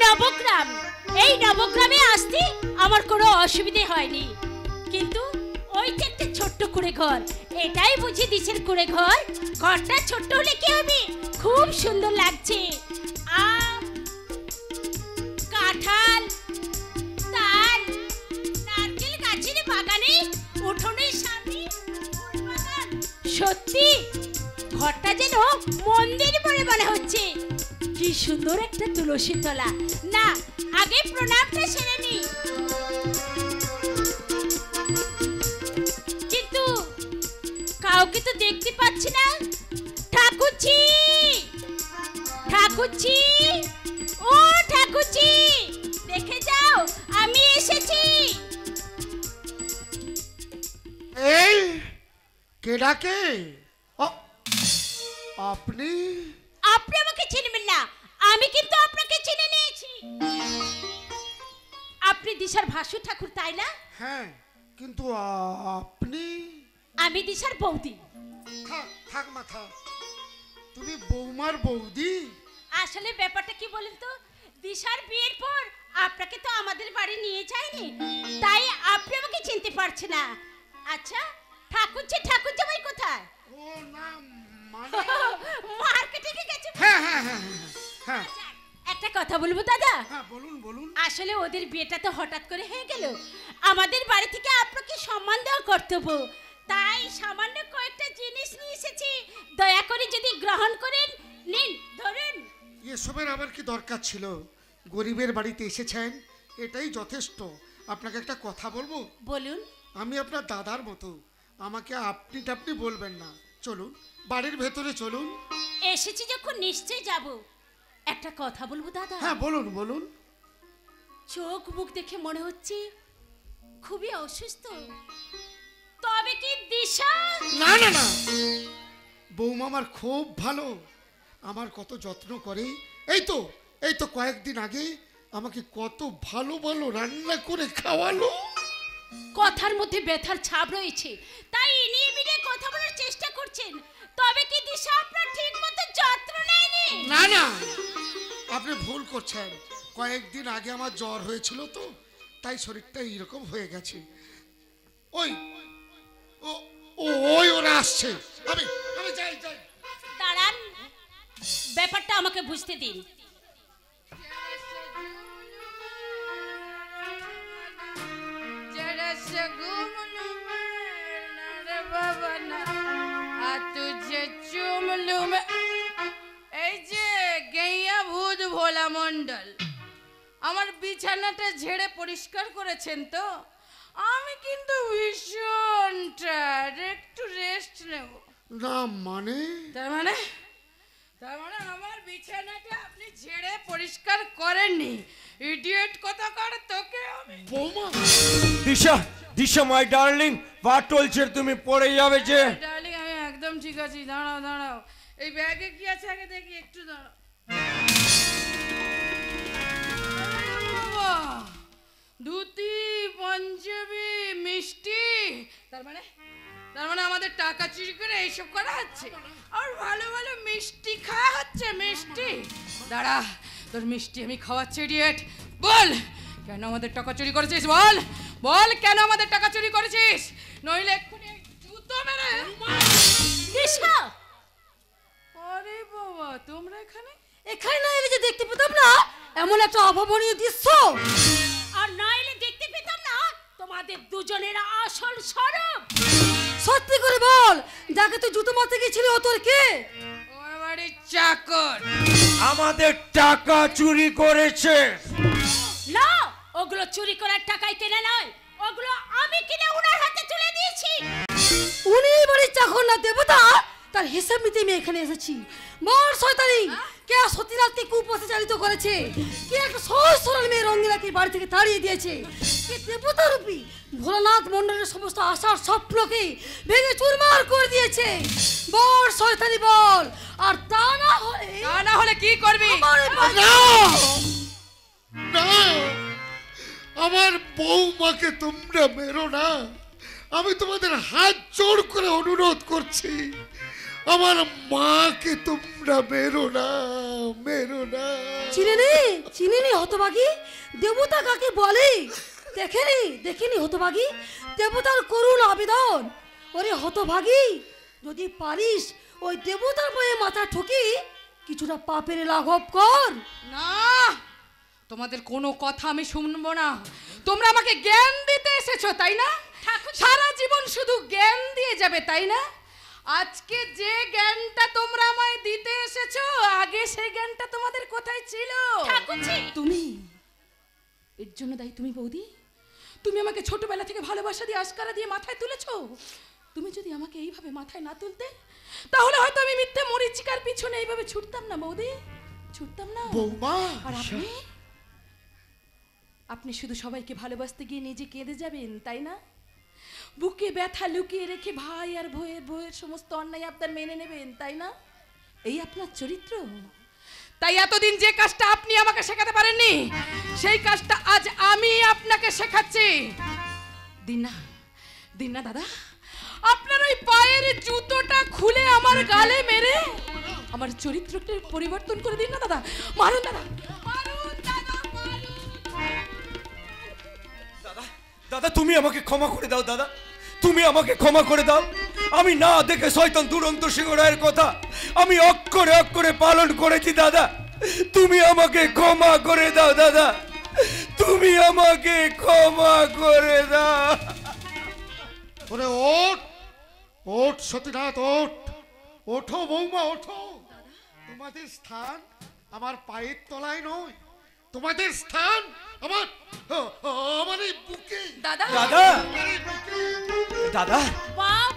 Speaker 1: নবগ্রাম, এই নবগ্রামে আসতে আমার কোনো অসুবিধে হয়নি, কিন্তু ওই যে একটা ছোট্ট কুড়ে ঘর, এটাই বুঝি দিশের কুড়ে ঘর। ঘরটা ছোট্ট হলে কি হবে, খুব সুন্দর লাগছে। আম, কাঁঠাল, তাল, নারকেল গাছের বাগানে উঠোনের সামনে ফুল বাগান। সত্যি ঘরটা যেন মন্দির বলে মনে হচ্ছে। কি সুন্দর একটা তুলসী তলা। না, আগে প্রণামটা সেরে নি। কিন্তু কাউকে তো দেখতে পাচ্ছি না। ঠাকুরজি, ঠাকুরজি, ও ঠাকুরজি, দেখে যাও আমি এসেছি।
Speaker 5: এই কে ডাকে? আপনি
Speaker 1: আপনি আমাকে চিনবেন না, আমি কিন্তু আপনাকে চিনে নিয়েছি। আপনি দিশার ভাসু ঠাকুর, তাই না?
Speaker 5: হ্যাঁ, কিন্তু আপনি?
Speaker 1: আমি দিশার বৌদি।
Speaker 5: থাক মাথা, তুমি বৌমার বৌদি?
Speaker 1: আসলে ব্যাপারটা কি বলেন তো, দিশার বিয়ের পর আপনাকে তো আমাদের বাড়ি নিয়ে যায়নি, তাই আপনি আমাকে চিনতে পারছেন না। আচ্ছা ঠাকুরজি, ঠাকুর জামাই কোথায়?
Speaker 5: ও না,
Speaker 1: মার্কেটে গেছে।
Speaker 5: হ্যাঁ হ্যাঁ হ্যাঁ হ্যাঁ।
Speaker 1: একটা কথা বলবো দাদা?
Speaker 5: হ্যাঁ বলুন বলুন।
Speaker 1: আসলে ওদের বিয়েটা তো হঠাৎ করে হয়ে গেল, আমাদের বাড়ি থেকে আপনাকে সম্মান দেওয়া কর্তব্য, তাই সামান্য কয়েকটা জিনিস নিয়ে এসেছি, দয়া করে যদি গ্রহণ করেন। নিন, ধরুন।
Speaker 5: এসবের আবার কি দরকার ছিল? গরিবের বাড়িতে এসেছেন, এটাই যথেষ্ট। আপনাকে একটা কথা বলবো?
Speaker 1: বলুন।
Speaker 5: আমি আপনার দাদার মতো, আমাকে আপনি টাপনি বলবেন না। চলুন বাড়ির ভেতরে চলুন।
Speaker 1: এসেছি যখন নিশ্চয়ই যাব। একটা কথা বলবো দাদা?
Speaker 5: হ্যাঁ বলুন বলুন।
Speaker 1: চোখ মুখ দেখে মনে হচ্ছে খুবই অসুস্থ, তবে কি দিশা?
Speaker 5: না না না, বৌমা আমার খুব ভালো, আমার কত যত্ন করে। এই তো কয়েকদিন আগে আমাকে কত ভালো ভালো রান্না করে খাওয়ালো।
Speaker 1: কথার মধ্যে ব্যথার ছাপ রয়েছে, তাই ইনিয়ে মিলিয়ে কথা বলার চেষ্টা করছেন। তবে কি দিশা আপনার ঠিক মতো যত্ন নেয়নি?
Speaker 5: না না, আপনি ভুল করছেন। কয়েকদিন আগে আমার জ্বর হয়েছিল তো, তাই শরীরটা এইরকম হয়ে গেছে। ওই ওই ওরা আসছে, আমি আমি যাই যাই।
Speaker 1: দাঁড়ান, ব্যাপারটা আমাকে বুঝতে দিন।
Speaker 6: এই যে গেইয়া ভূত ভোলা মন্ডল আমার বিছানাটা ঝেড়ে পরিষ্কার করেছেন তো? আমি কিন্তু ভীষণ টায়ার্ড, একটু রেস্ট নেব।
Speaker 5: না মানে?
Speaker 6: তার মানে আমার বিছানাটা আপনি ঝেড়ে পরিষ্কার করেননি? ইডিয়েট কথাকার, তোকে আমি।
Speaker 5: বৌমা,
Speaker 7: দিশা, দিশা মাই ডার্লিং, পাটল ছেড়ে তুমি পড়ে যাবে যে।
Speaker 6: ডার্লিং আমি একদম ঠিক আছি। দাঁড়াও দাঁড়াও, এই ব্যাগে কি আছে আগে দেখি, একটু দাঁড়াও। বাবা, ধুতি, পাঞ্জাবি, মিষ্টি। তার মানে আমাদের টাকা চুরি করে এইসব করা হচ্ছে, আর ভালো ভালো মিষ্টি খাওয়া হচ্ছে। মিষ্টি, দাঁড়া, তোর মিষ্টি আমি খাওয়াচ্ছি। ইডিয়েট, বল কেন আমাদের টাকা চুরি করেছিস? বল বল কেন আমাদের টাকা চুরি করেছিস, নইলে এক্ষুনি জুতো মেরে।
Speaker 1: দিশা,
Speaker 6: আরে বাবা, তোমরা এখানে?
Speaker 8: এখানে না এলে যে দেখতে পেতাম না এমন একটা অভাবনীয় দৃশ্য।
Speaker 1: আর না এলে দেখতে পেতাম না তোমাদের দুজনের আসল স্বরূপ।
Speaker 8: সত্যি করে বল, যাকে তুই জুতো মারতে গেছিলি ও তোর কে?
Speaker 6: ও বাড়ির চাকর।
Speaker 7: আমাদের টাকা চুরি করেছে।
Speaker 1: না, ওগুলো চুরি করার টাকায় কেনা নয়, ওগুলো আমি কিনে ওনার হাতে তুলে দিয়েছি।
Speaker 8: উনি এই বাড়ির চাকর না দেবতা, তার হিসাব নিতে আমি এখানে এসেছি। বল শয়তানি, কে সতীনাথকে কুপথে করেছে? কে একটা সহজ সরল মেয়ে রঙ্গিলাকে বাড়ি থেকে তাড়িয়ে দিয়েছে? কে দেবতা রূপী ভোলানাথ মণ্ডলের সমস্ত আশার স্বপ্নকে ভেঙে চুরমার করে দিয়েছে? বল শয়তানি বল। আর তা না হলে
Speaker 6: কি করবি?
Speaker 5: না, আমার বৌমাকে তোমরা মেরো না। আমি তোমাদের হাত জোড় করে অনুরোধ করছি, আমার মাকে তোমরা মেরো না, মেরো না।
Speaker 8: চিনিনি হতভাগী, দেবতা কাকে বলে? দেখেনি হতভাগী, দেবতার করুণ আবেদন। ওরে হতভাগী, যদি পারিস ওই দেবতার বয়ে মাথা ঠকি কিছুটা পাপের লাঘব কর।
Speaker 6: না, তোমাদের কোনো কথা আমি শুনবো না। তোমরা আমাকে জ্ঞান দিতে এসেছো তাই না? সারা জীবন শুধু জ্ঞান দিয়ে যাবে তাই না? আজকে যে জ্ঞানটা তোমরা আমায় দিতে এসেছো, আগে সেই জ্ঞানটা তোমাদের কোথায় ছিল? তুমি এর জন্য দায়ী তুমি বৌদি। তুমি আমাকে ছোটবেলা থেকে ভালোবাসা দিয়ে আস্কারা দিয়ে মাথায় তুলেছো। তুমি যদি আমাকে এইভাবে মাথায় না তুলতে, তাহলে হয়তো আমি মিথ্যে মরিচিকার পিছনে এইভাবে ছুটতাম না বৌদি, ছুটতাম না।
Speaker 5: বৌমা,
Speaker 6: আর আপনি শুধু সবাইকে ভালোবাসতে গিয়ে নিজে কেঁদে যাবেন তাই না? বুকে ব্যথা লুকিয়ে রেখে ভাই আর বউয়ের সমস্ত অন্যায় আপনার মেনে নেবেন তাই না? এই আপনার চরিত্র। তাই এতদিন যে কাজটা আপনি আমাকে শেখাতে পারেননি, সেই কাজটা আজ আমি আপনাকে শেখাচ্ছি। দিন না দাদা, আপনার ওই পায়ের জুতোটা খুলে আমার গালে মেরে আমার চরিত্রটা পরিবর্তন করে দিন না দাদা। মারুন দাদা, মারুন দাদা,
Speaker 7: দাদা, দাদা তুমি আমাকে ক্ষমা করে দাও। দাদা তুমি আমাকে ক্ষমা করে দাও। আমি না দেখে শয়তান দুরন্ত সিংহ রায়ের কথা আমি অক্ষরে অক্ষরে পালন করেছি। দাদা তুমি আমাকে ক্ষমা করে দাও। দাদা তুমি আমাকে ক্ষমা করে দাও।
Speaker 5: ওরে ওঠ, ওঠ সতীনাথ, ওঠ, ওঠো বৌমা, ওঠো। তোমাদের স্থান আমার পায়ের তলায় নয়, তোমাদের স্থান আমার আমার এই বুকে।
Speaker 6: দাদা,
Speaker 7: দাদা, দাদা,
Speaker 1: বাহ,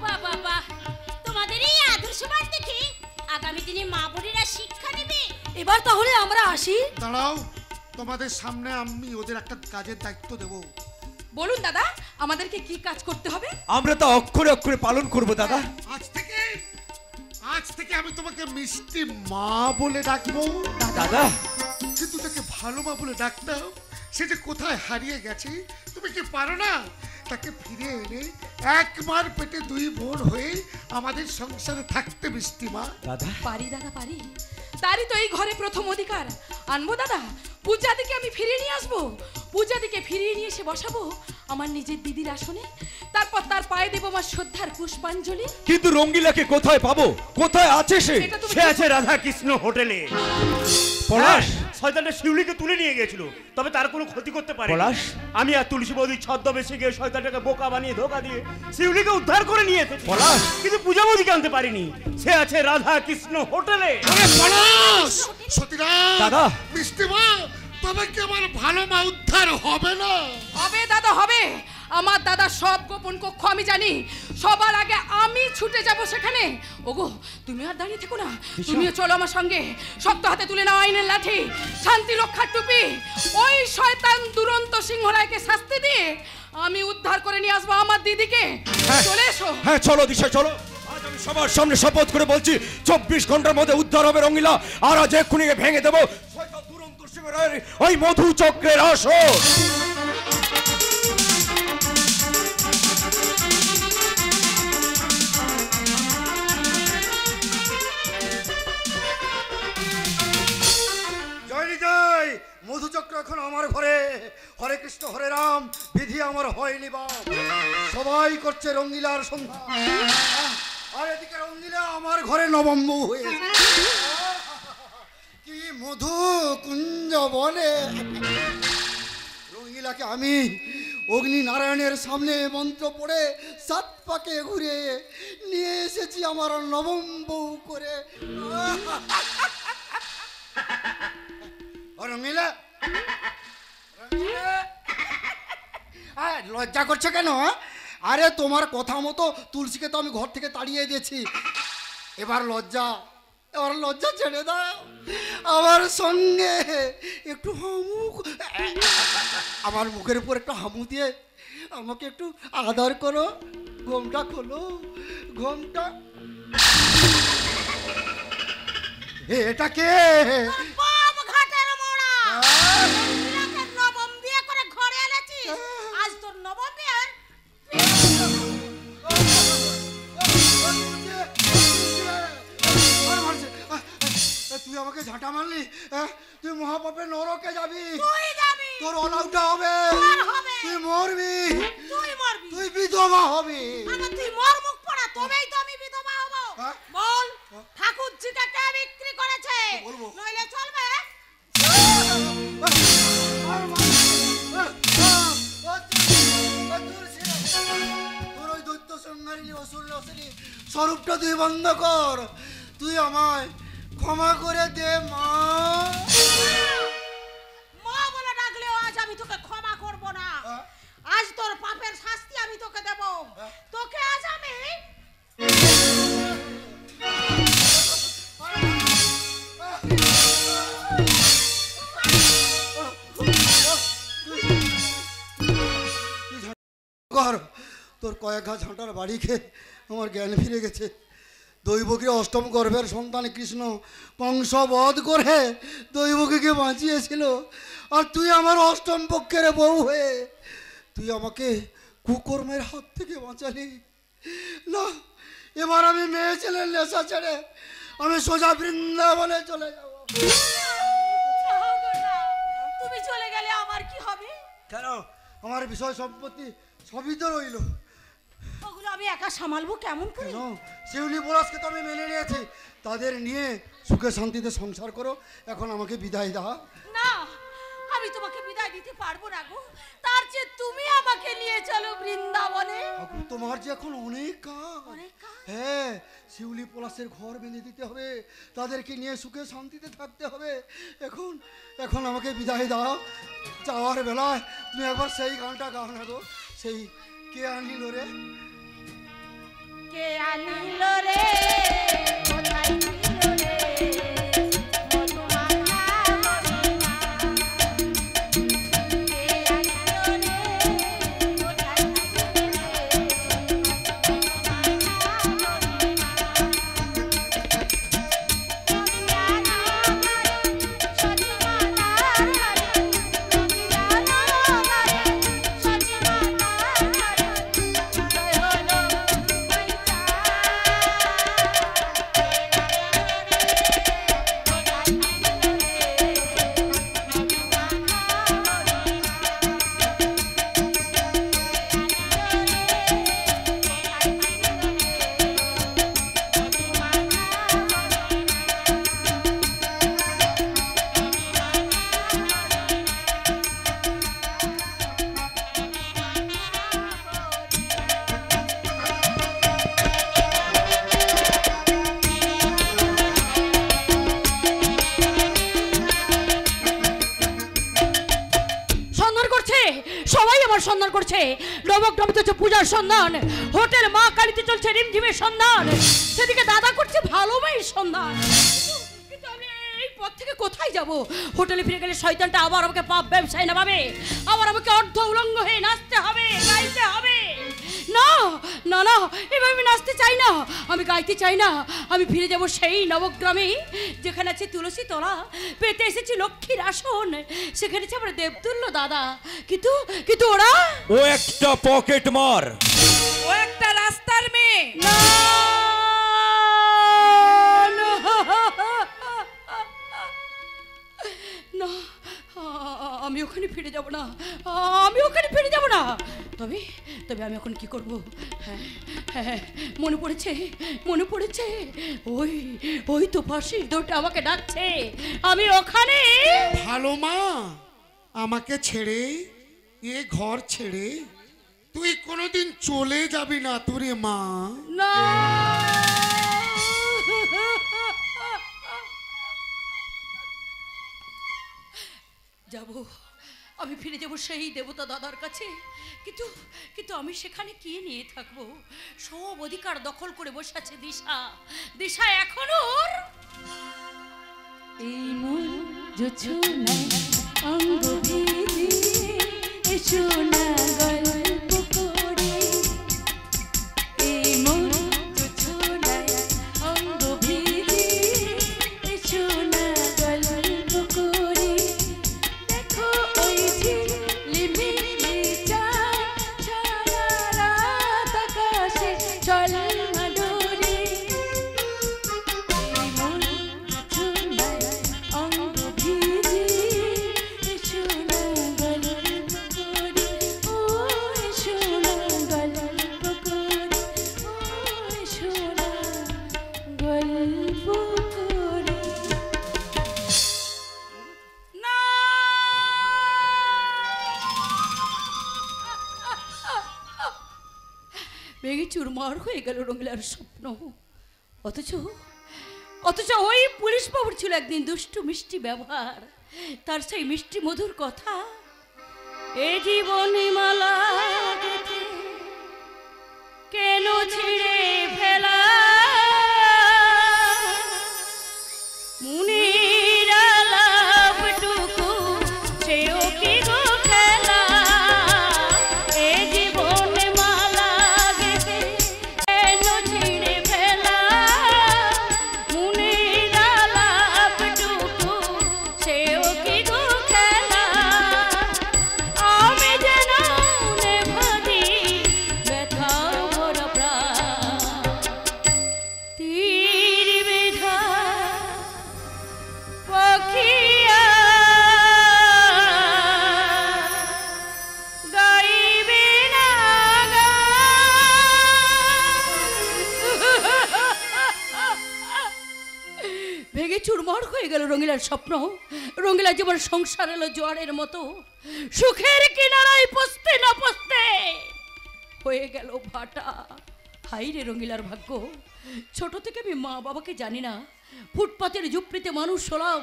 Speaker 1: তোমাদের এই আদর্শবাদ দেখে আগামী দিনে মা বোনেরা শিক্ষা নেবে।
Speaker 8: এবার তাহলে আমরা আসি।
Speaker 5: দাঁড়াও, তোমাদের সামনে আমি ওদের একটা কাজের দায়িত্ব দেব।
Speaker 6: বলুন দাদা, আমাদেরকে কি কাজ করতে হবে?
Speaker 7: আমরা তো অক্ষরে অক্ষরে পালন করব। দাদা
Speaker 5: আজ থেকে আমি তোমাকে মিষ্টি মা বলে ডাকবো।
Speaker 7: দাদা
Speaker 5: কিন্তু তাকে ভালো মা বলে ডাকতাম, সে যে কোথায় হারিয়ে গেছে তুমি কি পারো না তাকে ফিরে এনে একবার পেটে দুই বোন হয়ে আমাদের সংসারে থাকতে মিষ্টিমা?
Speaker 7: দাদা
Speaker 6: পারি দাদা পারি, তারই তো এই ঘরে প্রথম অধিকার। আনবো দাদা, পূজাদিকে আমি ফিরিয়ে নিয়ে আসবো, পূজাদিকে ফিরিয়ে নিয়ে এসে বসাবো আমার নিজের দিদির আসনে, তারপর তার পায়ে দেবো আমার শ্রদ্ধার পুষ্পাঞ্জলি।
Speaker 7: কিন্তু রঙ্গিলাকে কোথায় পাবো? কোথায় আছে সে?
Speaker 6: এটা তুমি
Speaker 4: সে আছে রাধা কৃষ্ণ হোটেলে।
Speaker 7: পলাশ
Speaker 4: শয়তানটা শিউলিকে তুলে নিয়ে গেছিল, তবে তার কোনো ক্ষতি করতে পারে।
Speaker 7: পলাশ?
Speaker 4: আমি আর তুলসী বৌদি ছদ্মবেশে গিয়ে শয়তানটাকে বোকা বানিয়ে ধোকা দিয়ে শিউলিকে উদ্ধার করে নিয়ে এসেছি।
Speaker 7: পলাশ?
Speaker 4: কিন্তু পূজা বৌদিকে আনতে পারিনি, সে আছে রাধা কৃষ্ণ হোটেলে।
Speaker 5: ওরে পলাশ! সতীরাম!
Speaker 7: দাদা!
Speaker 5: মিষ্টিমা, তবে কি আমার ভালো মা উদ্ধার হবে না?
Speaker 6: হবে দাদা হবে। আমার দাদা সব গোপন কক্ষ আমি জানি, সবার আগে আমি ছুটে যাব সেখানে। ওগো তুমি আর দাঁড়িয়ে থেকো না, তুমিও চলো আমার সঙ্গে। শক্ত হাতে তুলে নাও আইনের লাঠি, শান্তি রক্ষার টুপি। ওই শয়তান দুরন্ত সিংহরায়কে শাস্তি দিয়ে আমি উদ্ধার করে নিয়ে আসবো আমার দিদিকে। চলে এসো।
Speaker 7: হ্যাঁ চলো দিশা চলো। আজ আমি সবার সামনে শপথ করে বলছি 24 ঘন্টার মধ্যে উদ্ধার হবে রঙ্গিলা, আর আজ এক্ষুনি ভেঙে দেবো শয়তান দুরন্ত সিংহরায়ের ওই মধু চক্রের আসর।
Speaker 9: মধুচক্র এখন আমার ঘরে। হরে কৃষ্ণ হরে রাম, বিধি আমার হয়নি বাপ। সবাই করছে রঙ্গিলার সন্ধ্যা, আর এদিকে রঙ্গিলা আমার ঘরে নবম বউ হয়েছে। কি মধু কুঞ্জ বলে। রঙ্গিলাকে আমি অগ্নি নারায়ণের সামনে মন্ত্র পড়ে 7 পাকে ঘুরে নিয়ে এসেছি আমার নবম বউ করে। রঙ্গিলা, লজ্জা করছো কেন? আরে তোমার কথা মতো তুলসীকে তো আমি ঘর থেকে তাড়িয়ে দিয়েছি। এবার লজ্জা ছেড়ে দাও। আমার সঙ্গে একটু আমার মুখের উপর একটু হামু দিয়ে আমাকে একটু আদর করো। ঘোমটা খোলো, ঘোমটা। এটা কে?
Speaker 1: নবম বিয়ে করে ঘরে এনেছি, আজ তোর নবম বিয়ের।
Speaker 9: তুই আমাকে ঝাঁটা মারলি, তুই মহাপাপে নরকে যাবি।
Speaker 1: তুই যাবি,
Speaker 9: তোর অনাউটা হবে, তুই মরবি,
Speaker 1: তুই মরবি,
Speaker 9: তুই বিধবা হবি।
Speaker 1: তুই মর মুখ পড়া, তবেই তো আমি বিধবা হব। বল ঠাকুরজিকে কে বিক্রি করেছে? নইলে চলবে। তোর ওই দৈত্য সংহারিনী অসুর লসেনি স্বরূপটা তুই বন্ধ কর। তুই আমায় ক্ষমা করে দে মা। মা বলে ডাকলেও আজ আমি তোকে ক্ষমা করব না। আজ তোর পাপের শাস্তি আমি তোকে দেব। তোকে আজ আমি তোর কয়েক ঘা ঝাঁটার বাড়ি খেয়ে আমার জ্ঞান ফিরে গেছে। দৈবকীর অষ্টম গর্ভের সন্তান কৃষ্ণ কংস বধ করে দৈবকীকে বাঁচিয়েছিল, আর তুই আমার অষ্টম পক্ষের বউ হয়ে তুই আমাকে কুকর্মের হাত থেকে বাঁচালি না। এবার আমি মেয়ে ছেলের নেশা ছেড়ে আমি সোজা বৃন্দাবনে চলে যাব। তুমি চলে গেলে আমার কি হবে? কেন? আমার বিষয় সম্পত্তি সবই তো রইল, ওগুলো আমি একা সামালবো কেমন করে? শিউলি পলাশকে তো আমি মেনে নিয়েছি, তাদের নিয়ে সুখে শান্তিতে সংসার করো। এখন আমাকে বিদায় দাও। না, আমি তোমাকে বিদায় দিতে পারবো না গো। তার চেয়ে তুমি আমাকে নিয়ে চলো বৃন্দাবনে। তোমার যে এখন অনেক কাজ। হ্যাঁ, শিউলি পলাশের ঘর বেঁধে দিতে হবে, তাদেরকে নিয়ে সুখে শান্তিতে থাকতে হবে। এখন আমাকে বিদায় দাও। যাওয়ার বেলায় তুমি একবার সেই গানটা গাও না গো, সেই কে আনিল রে, কে আনিল রে, কোথায় ছিল রে, সবাই আমার সন্ধান করছে। নবগ্রামে চলছে পূজার সন্ধান, হোটেল মা কালীতে চলছে রিমঝিমের সন্ধান, সেদিকে দাদা করছে ভালো মেয়ের সন্ধান। কিন্তু আমি এই পথ থেকে কোথায় যাব? হোটেলে ফিরে গেলে শয়তানটা আবার আমাকে পাপ ব্যবসায় নামাবে, আবার আমাকে অর্ধ উলঙ্গ হয়ে নাচতে হবে, গাইতে হবে। না না না, এভাবে আমি নাচতে চাই না, আমি গাইতে চাই না। আমি ফিরে যাব সেই নবগ্রামে যেখানে আছে তুলসী তলা, পেতে এসেছি লক্ষ্মীর আসন, সেখানে আছে আমার দেবতুল্য দাদা। কিন্তু কিন্তু ওরা
Speaker 7: ও একটা পকেট মার,
Speaker 6: ও একটা রাস্তার মেয়ে।
Speaker 1: না না, আমি ওখানে ফিরে যাব না, আমি ওখানে ফিরে যাব না। তবে তবে আমি এখন কি করব? হ্যাঁ হ্যাঁ, মনে পড়েছে, মনে পড়েছে, ওই ওই তো ফাঁসির দৌড়টা আমাকে ডাকছে, আমি ওখানে।
Speaker 5: ভালো মা, আমাকে ছেড়ে, এ ঘর ছেড়ে তুই কোনোদিন চলে যাবি না তোরে মা।
Speaker 1: না যাব, আমি ফিরে যাব সেই দেবতা দাদার কাছে। কিন্তু কিন্তু আমি সেখানে কি নিয়ে থাকবো? সব অধিকার দখল করে বসে আছে দিশা। দিশা এখন ওর
Speaker 10: এই মন জোছনায় অঙ্গ ভিজে এসো না গল্প করে, এই মন জোছনায় অঙ্গ ভিজে এসো না গল্প করে। দেখো ওই ঝিলিমিলি চাঁদ সারা রাত আকাশে ঝলমলে, এই মন জোছনায় অঙ্গ ভিজে এসো না গল্প করে, ও এসো না গল্প করে, ও এসো না গল্প করে।
Speaker 1: না ভেঙে চুরমার হয়ে গেল রঙিলার স্বপ্ন। অথচ অথচ ওই পুলিশ বাবুর ছিল একদিন দুষ্টু মিষ্টি ব্যবহার, তার সেই মিষ্টি মধুর কথা। এ জীবনে মালা গেঁথে কেন ছিঁড়ে ফেলা, মুনির আলাপটুকু সেও কি গো খেলা। এ জীবনে মালা গেঁথে কেন ছিঁড়ে ফেলা, মুনির আলাপটুকু সেও কি গো খেলা। আমি যেন নেভাদি ব্যথা ভরা প্রাণ, তীর বেধা পাখিয়া গাইবে না ভেঙে চুরমার হয়ে গেল রঙিলার স্বপ্ন। রঙিলা যেমন সংসার এলো জোয়ারের মতো, সুখের কিনারায় পৌঁছতে না পৌঁছতে হয়ে গেল ভাটা। হাই রে রঙিলার ভাগ্য, ছোট থেকে আমি মা বাবাকে জানি না, ফুটপাতের ঝুপড়িতে মানুষ হলাম,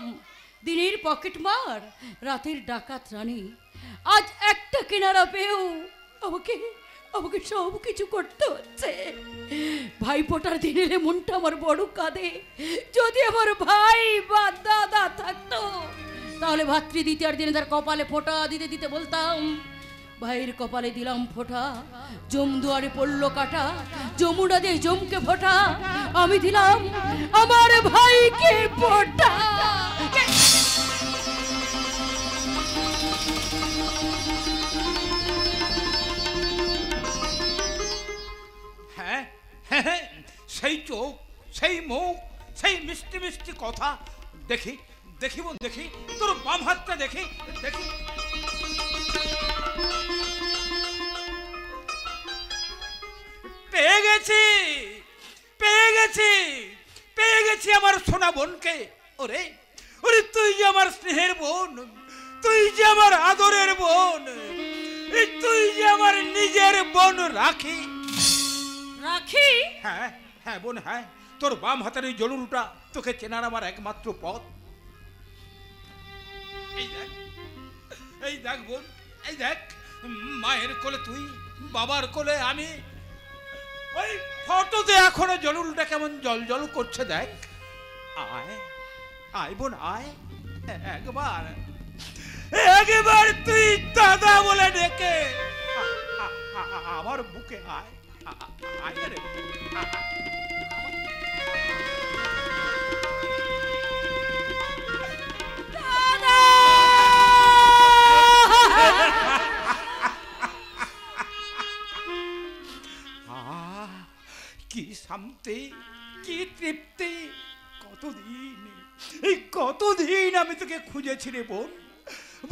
Speaker 1: দিনের পকেট মার, রাতের ডাকাত রানী। আজ একটা কিনারা পেয়েও আমাকে আমাকে সব কিছু করতে হচ্ছে। ভাই ফোটার দিন এলে মনটা আমার বড় কাঁদে। যদি আমার ভাই বা দাদা থাকতো তাহলে ভাতৃ দ্বিতীয়ার দিনে তার কপালে ফোঁটা দিতে দিতে বলতাম, ভাইয়ের কপালে দিলাম ফোঁটা, জম দুয়ারে পড়লো কাটা, যমুনা দিয়ে জমকে ফোঁটা, আমি দিলাম আমার ভাইকে ফোঁটা।
Speaker 3: হ্যাঁ হ্যাঁ হ্যাঁ, সেই চোখ, সেই মুখ, সেই মিষ্টি মিষ্টি কথা। দেখি দেখি বোন, দেখি তোর বাম হাতটা দেখি, দেখি। পেয়ে গেছি, পেয়ে গেছি, পেয়ে গেছি আমার সোনা বোনকে। ওরে ওরে, তুই যে আমার স্নেহের বোন, তুই যে আমার আদরের বোন, তুই যে আমার নিজের বোন রাখি।
Speaker 1: রাখি?
Speaker 3: হ্যাঁ হ্যাঁ বোন, হ্যাঁ, তোর বাম হাতের ওই জলুটা তোকে চেনার আমার একমাত্র পথ। এই দেখ, এই দেখ বোন, এই দেখ, মায়ের কোলে তুই, বাবার কোলে আমি। ওই ফটোতে এখনো জলুলটা কেমন জল জল করছে দেখ। আয় আয় বোন আয়, একবার একবার তুই দাদা বলে ডেকে আমার বুকে আয়। আয় রে কি শান্তি, কি তৃপ্তি। কতদিন আমি তোকে খুঁজেছি রে বোন।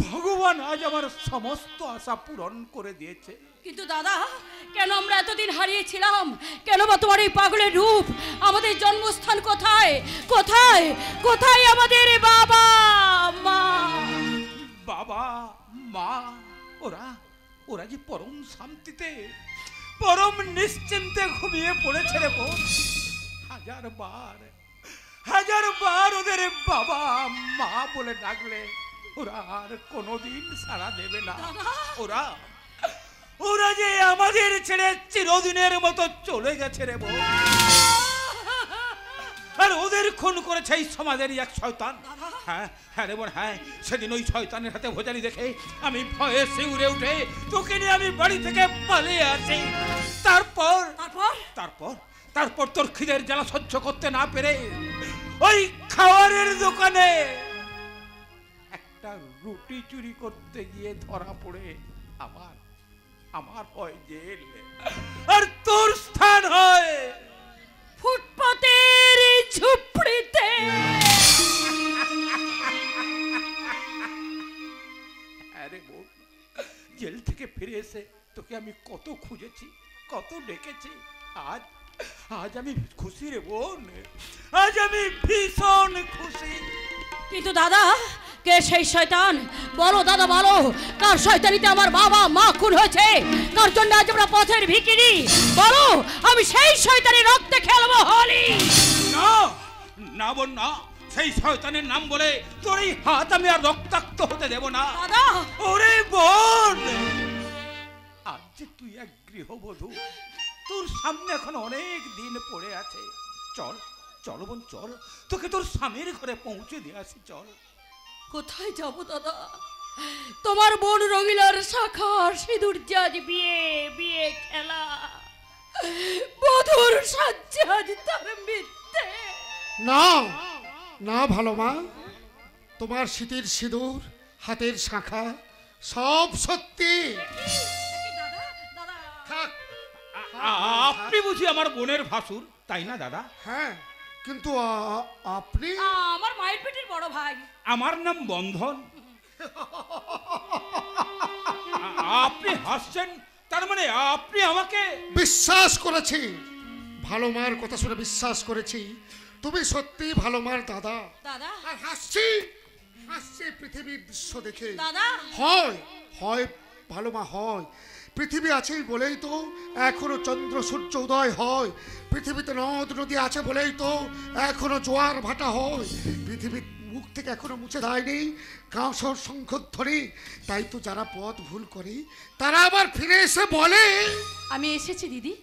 Speaker 3: ভগবান আজ আমার সমস্ত আশা পূরণ করে দিয়েছে।
Speaker 1: কিন্তু দাদা, কেন আমরা এতদিন হারিয়েছিলাম? কেন বা তোমার এই পাগলের রূপ? আমাদের জন্মস্থান কোথায়? কোথায় কোথায় আমাদের বাবা মা?
Speaker 3: বাবা মা ওরা ওরা যে পরম শান্তিতে, পরম নিশ্চিন্তে ঘুমিয়ে পড়েছে রে বোন। হাজার বার ওদের বাবা মা বলে ডাকলে ওরা আর কোনোদিন সাড়া দেবে না। ওরা যে আমাদের ছেড়ে চিরদিনের মতো চলে গেছে রে বোন। আর ওদের খুন করেছে এই সমাজেরই এক শয়তান। হ্যাঁ হ্যাঁ রে বোন, হ্যাঁ। সেদিন ওই শয়তানের হাতে ভোজালি দেখে আমি ভয়ে শিউরে উঠে তোকে নিয়ে আমি বাড়ি থেকে পালিয়ে আসি। তারপর তোর খিদের জ্বালা সহ্য করতে না পেরে ওই খাবারের দোকানে একটা রুটি চুরি করতে গিয়ে ধরা পড়ে আমার হয় জেল, আর তোর স্থান হয়
Speaker 1: ফুটপাতের ঝুপড়িতে।
Speaker 3: আরে বোন, জেল থেকে ফিরে এসে তোকে আমি কত খুঁজেছি, কত ডেকেছি। আজ আমি খুশি রে বোন, আজ আমি ভীষণ খুশি।
Speaker 1: কিন্তু দাদা, কে সেই শয়তান? বলো দাদা, বলো কার শয়তানিতে আমার বাবা মা খুন হয়েছে? কার জন্য আজ আমরা পথের ভিখিরি? বলো, আমি সেই শয়তানের রক্তে খেলবো হোলি।
Speaker 3: না বোন না, সেই শয়তানের নাম বলে তোর এই হাত আমি আর রক্তাক্ত হতে দেব না।
Speaker 1: দাদা,
Speaker 3: ওরে বোন, আজ যে তুই এক গৃহবধূ, তোর সামনে এখন অনেক দিন পড়ে আছে। চল বোন চল, তোকে তোর স্বামীর ঘরে পৌঁছে দিয়ে আসি। চল।
Speaker 1: কোথায় যাব দাদা? তোমার বোন রঙিলার শাখা সিঁদুর আজ বিয়ে খেলা, বধুর সাজ্জা আজ তার মিথ্যে।
Speaker 5: না না ভালো মা, তোমার শীতের সিঁদুর, হাতের শাখা সব সত্যি।
Speaker 3: আপনি বুঝি আমার বোনের ভাসুর, তাই না দাদা?
Speaker 5: হ্যাঁ, কিন্তু আপনি
Speaker 1: আমার মায়ের পেটের বড় ভাই।
Speaker 3: আমার নাম বন্ধন। আপনি হাসছেন, তার মানে আপনি আমাকে
Speaker 5: বিশ্বাস করেছি। ভালো মার কথা শুনে বিশ্বাস করেছি তুমি সত্যি ভালো মার দাদা।
Speaker 1: দাদা,
Speaker 5: আর হাসছি পৃথিবীর দৃশ্য দেখে।
Speaker 1: দাদা,
Speaker 5: হয় ভালো মা, হয়। পৃথিবী আছে বলেই তো এখনো চন্দ্র সূর্য উদয় হয়। পৃথিবীতে নদ নদী আছে বলেই তো এখনো জোয়ার ভাটা হয়। পৃথিবীর মুখ থেকে এখনো মুছে দেয়নি কাঁসর শঙ্খধ্বনি। তাই তো যারা পথ ভুল করে তারা আবার ফিরে এসে বলে,
Speaker 6: আমি এসেছি দিদি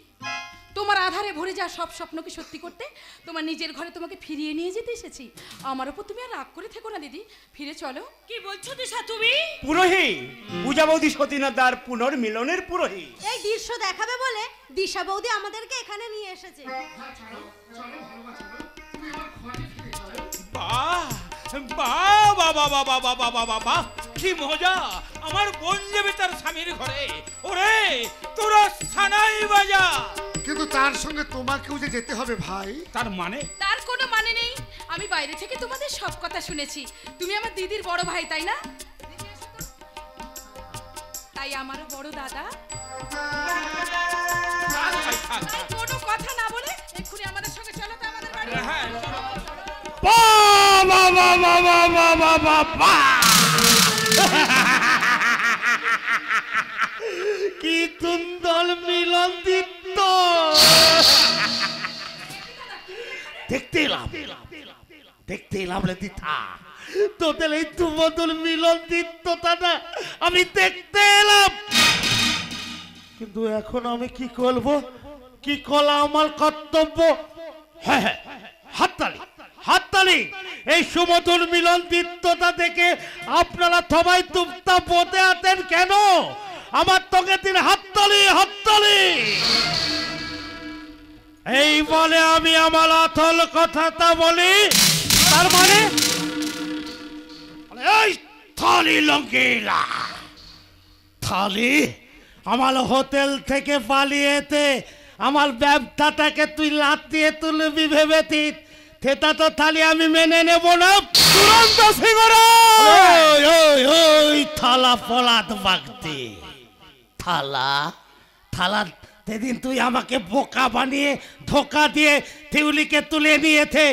Speaker 6: তোমার আধারে ভরে যাওয়া সব স্বপ্নকে সত্যি করতে। তোমার নিজের ঘরে তোমাকে ফিরিয়ে নিয়ে যেতে এসেছি। আমার উপর তুমি আর রাগ করে থেকো না দিদি, ফিরে চলো।
Speaker 1: কি বলছো দিশা তুমি?
Speaker 11: পুরোহিত, পূজা বৌদি সতীনাদার পুনর্মিলনের পুরোহিত।
Speaker 12: এই দৃশ্য দেখাবে বলে দিশা বৌদি আমাদেরকে এখানে নিয়ে এসেছে।
Speaker 3: বাহ, কি মজা! আমার বোন যাবে তার স্বামীর ঘরে। ওরে তোরা সানাই বাজা।
Speaker 5: কিন্তু তার সঙ্গে তোমাকেও যে যেতে হবে ভাই।
Speaker 3: তার মানে?
Speaker 6: তার কোনো মানে নেই। আমি বাইরে থেকে তোমাদের সব কথা শুনেছি। তুমি আমার দিদির বড় ভাই, তাই না? তাই আমারও বড় দাদা। কোনো কথা না বলে এক্ষুনি আমাদের সঙ্গে চলো তো আমাদের বাড়ি।
Speaker 2: কি সুন্দর মিলন দিত্য দেখতে এলাম রে দিতা। তোদের এই দুবদল মিলন দিত্যটা না আমি দেখতে এলাম। কিন্তু এখন আমি কি করব? কি করা আমার কর্তব্য? হ্যাঁ হ্যাঁ, হাততালি হাততালি। এই সুমধুর মিলন দৃশ্যটা দেখে আপনারা সবাই চুপচাপ বসে আছেন কেন? আমার তোকে দিন হাততালি হাততালি। এই বলে আমি আমার আসল কথাটা বলি। তার মানে এই থালি লঙ্কিলা থালি আমার হোটেল থেকে পালিয়েতে আমার ব্যবসাটাকে তুই লাতিয়ে তুলবি ভেবেছিস, সেটা তো থালি আমি মেনে নেব না। তুরন্ত ওই থালা পলাত বাগতে থালা থালা সেদিন তুই আমাকে বোকা বানিয়ে ধোকা দিয়ে থিউলিকে তুলে নিয়েছে,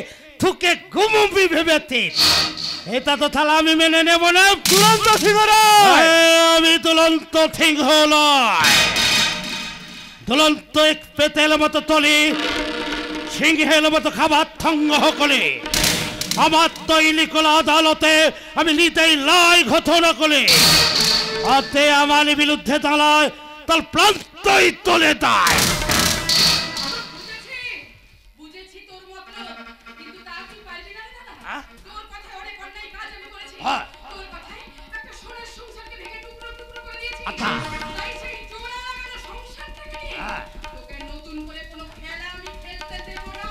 Speaker 2: থুকে ঘুমবি ভেবেছিস, এটা তো থালা আমি মেনে নেব না। তুরন্ত আমি তুলন্ত সিংহ নয়, তুলন্ত এক পেতেল মতো তলি সিংহের মতো খাবার সংগ্রহ করে আমার তৈরি করা আদালতে আমি নিজেই লাই ঘটনা করে অতে আমার বিরুদ্ধে দাঁড়ায় তার প্রান্তই তোলে দেয়।
Speaker 6: বুঝেছি তোর মতলব, কিন্তু তা তুই পারবি না রে দাদা। তোর কথায় অনেক অন্যায় কাজ আমি করেছি। তোর কথায় একটা সোনার সংসারকে ভেঙে টুকরো টুকরো করে দিয়েছি। তাই সেই জোড়া লাগানো সংসারটাকে নিয়ে তোকে নতুন করে কোনো খেলা আমি খেলতে দেব না।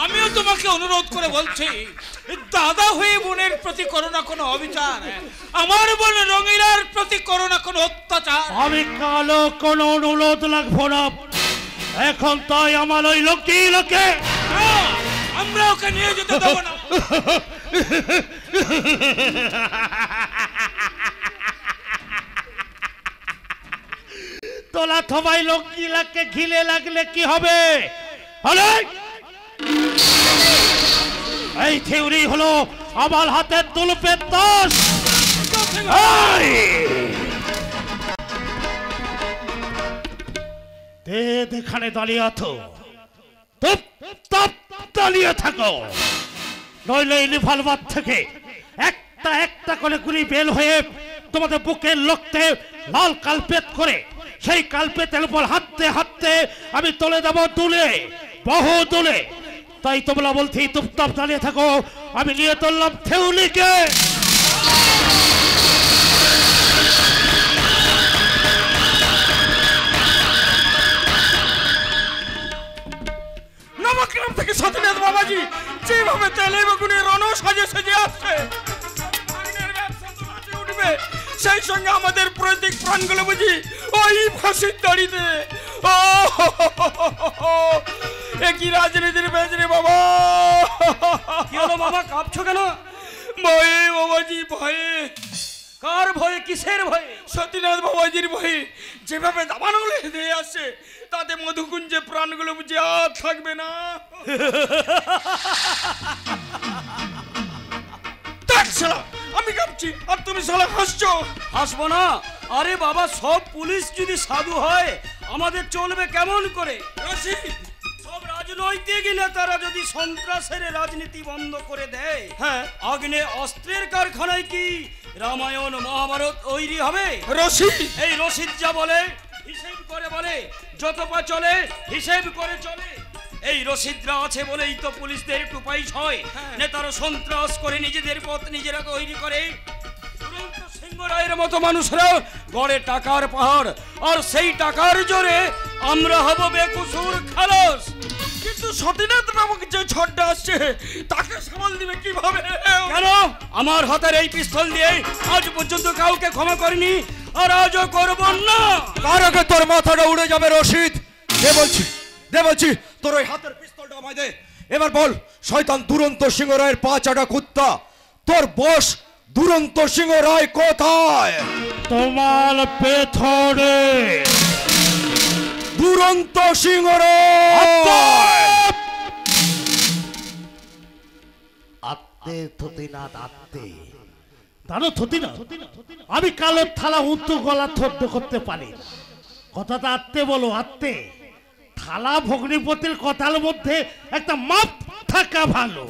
Speaker 3: আমিও তোমাকে অনুরোধ করে বলছি, দাদা হয়ে বোনের প্রতি করো না কোনো অবিচার, আমার বোন রঙিলার প্রতি করো না কোনো অত্যাচার।
Speaker 2: আমি কালো কোনো অনুরোধ লাগবো না, এখন তাই আমার ওই লোকে
Speaker 3: আমরা ওকে নিয়ে যেতে দেবো না।
Speaker 2: তোলা সবাই লোকিলাকে ঘিলে লাগলে কি হবে? এই থিওরি হলো আমার হাতের তুলপের দোষ। এখানে দাঁড়িয়ে আছো, দাঁড়িয়ে থাকো, নইলে লিভালবার থেকে একটা একটা করে গুলি বেল হয়ে তোমাদের বুকের লক্ষ্যে লাল কালপেট করে সেই কালপেটের উপর হাঁটতে হাঁটতে আমি তুলে দেবো তুলে বহু তুলে। তাই তোমরা বলছি চুপচাপ দাঁড়িয়ে থাকো, আমি নিয়ে তুললাম থেউলিকে।
Speaker 3: নবগ্রাম থেকে সতীনাথ বাবাজি যেভাবে তেলে বেগুনে রণ সাজে সেজে আসছে, উঠবে সেই সঙ্গে আমাদের প্রতীক প্রাণগুলো বুঝি ওই ফাঁসির দাড়িতে। একই রাজনীতির বেজরে বাবা।
Speaker 7: কি হলো বাবা, কাঁপছো কেন?
Speaker 3: ভয়ে বাবাজি ভয়ে।
Speaker 7: কার ভয়ে, কিসের ভয়ে?
Speaker 3: সতীনাথ বাবাজির ভয়ে। যেভাবে দাবানগুলো হেঁটে আসছে তাতে মধুকুঞ্জে প্রাণগুলো বুঝে আর থাকবে না। আমি কাঁপছি আর তুমি সালা হাসছো।
Speaker 7: হাসবো না? আরে বাবা, সব পুলিশ যদি সাধু হয় আমাদের চলবে কেমন করে? সব রাজনৈতিক নেতারা যদি সন্ত্রাসের রাজনীতি বন্ধ করে দেয়, হ্যাঁ, আগ্নে অস্ত্রের কারখানায় কি রামায়ণ মহাভারত তৈরি হবে?
Speaker 3: রশিদ,
Speaker 7: এই রশিদ যা বলে হিসেব করে বলে, যত পা চলে হিসেব করে চলে। এই রশিদরা আছে বলেই তো পুলিশদের একটু পাইস হয়, নেতারা সন্ত্রাস করে নিজেদের পথ নিজেরা তৈরি করে। তুরন্ত সিংহ রায়ের মতো মানুষরা গড়ে টাকার পাহাড়, আর সেই টাকার জোরে আমরা হব বেকসুর খালাস।
Speaker 3: কিন্তু সতীনাথ নামক যে ঝড়টা আসছে তাকে সামাল দিবে কিভাবে?
Speaker 7: কেন? আমার হাতের এই পিস্তল দিয়ে আজ পর্যন্ত কাউকে ক্ষমা করিনি, আর আজও করব না।
Speaker 13: তার আগে তোর মাথাটা উড়ে যাবে রশিদ। দে বলছি তোর ওই হাতের পিস্তলটা আমায় দে। এবার বল, শয়তান দুরন্ত সিংহ রায়ের পা চাটা কুত্তা, তোর বস দুরন্ত সিংহ রায় কোথায়?
Speaker 2: তোমার পেছনে
Speaker 13: দুরন্ত সিংহ রায়।
Speaker 2: আত্মে থতিনাথ আত্মে জানো থতিনাথ, আমি কালো থালা উঁচু গলা থদ্দ করতে পারি না। কথাটা আত্মে বলো, আত্মে। থালা ভগ্নিপতির কথার মধ্যে একটা মাপ থাকা ভালো।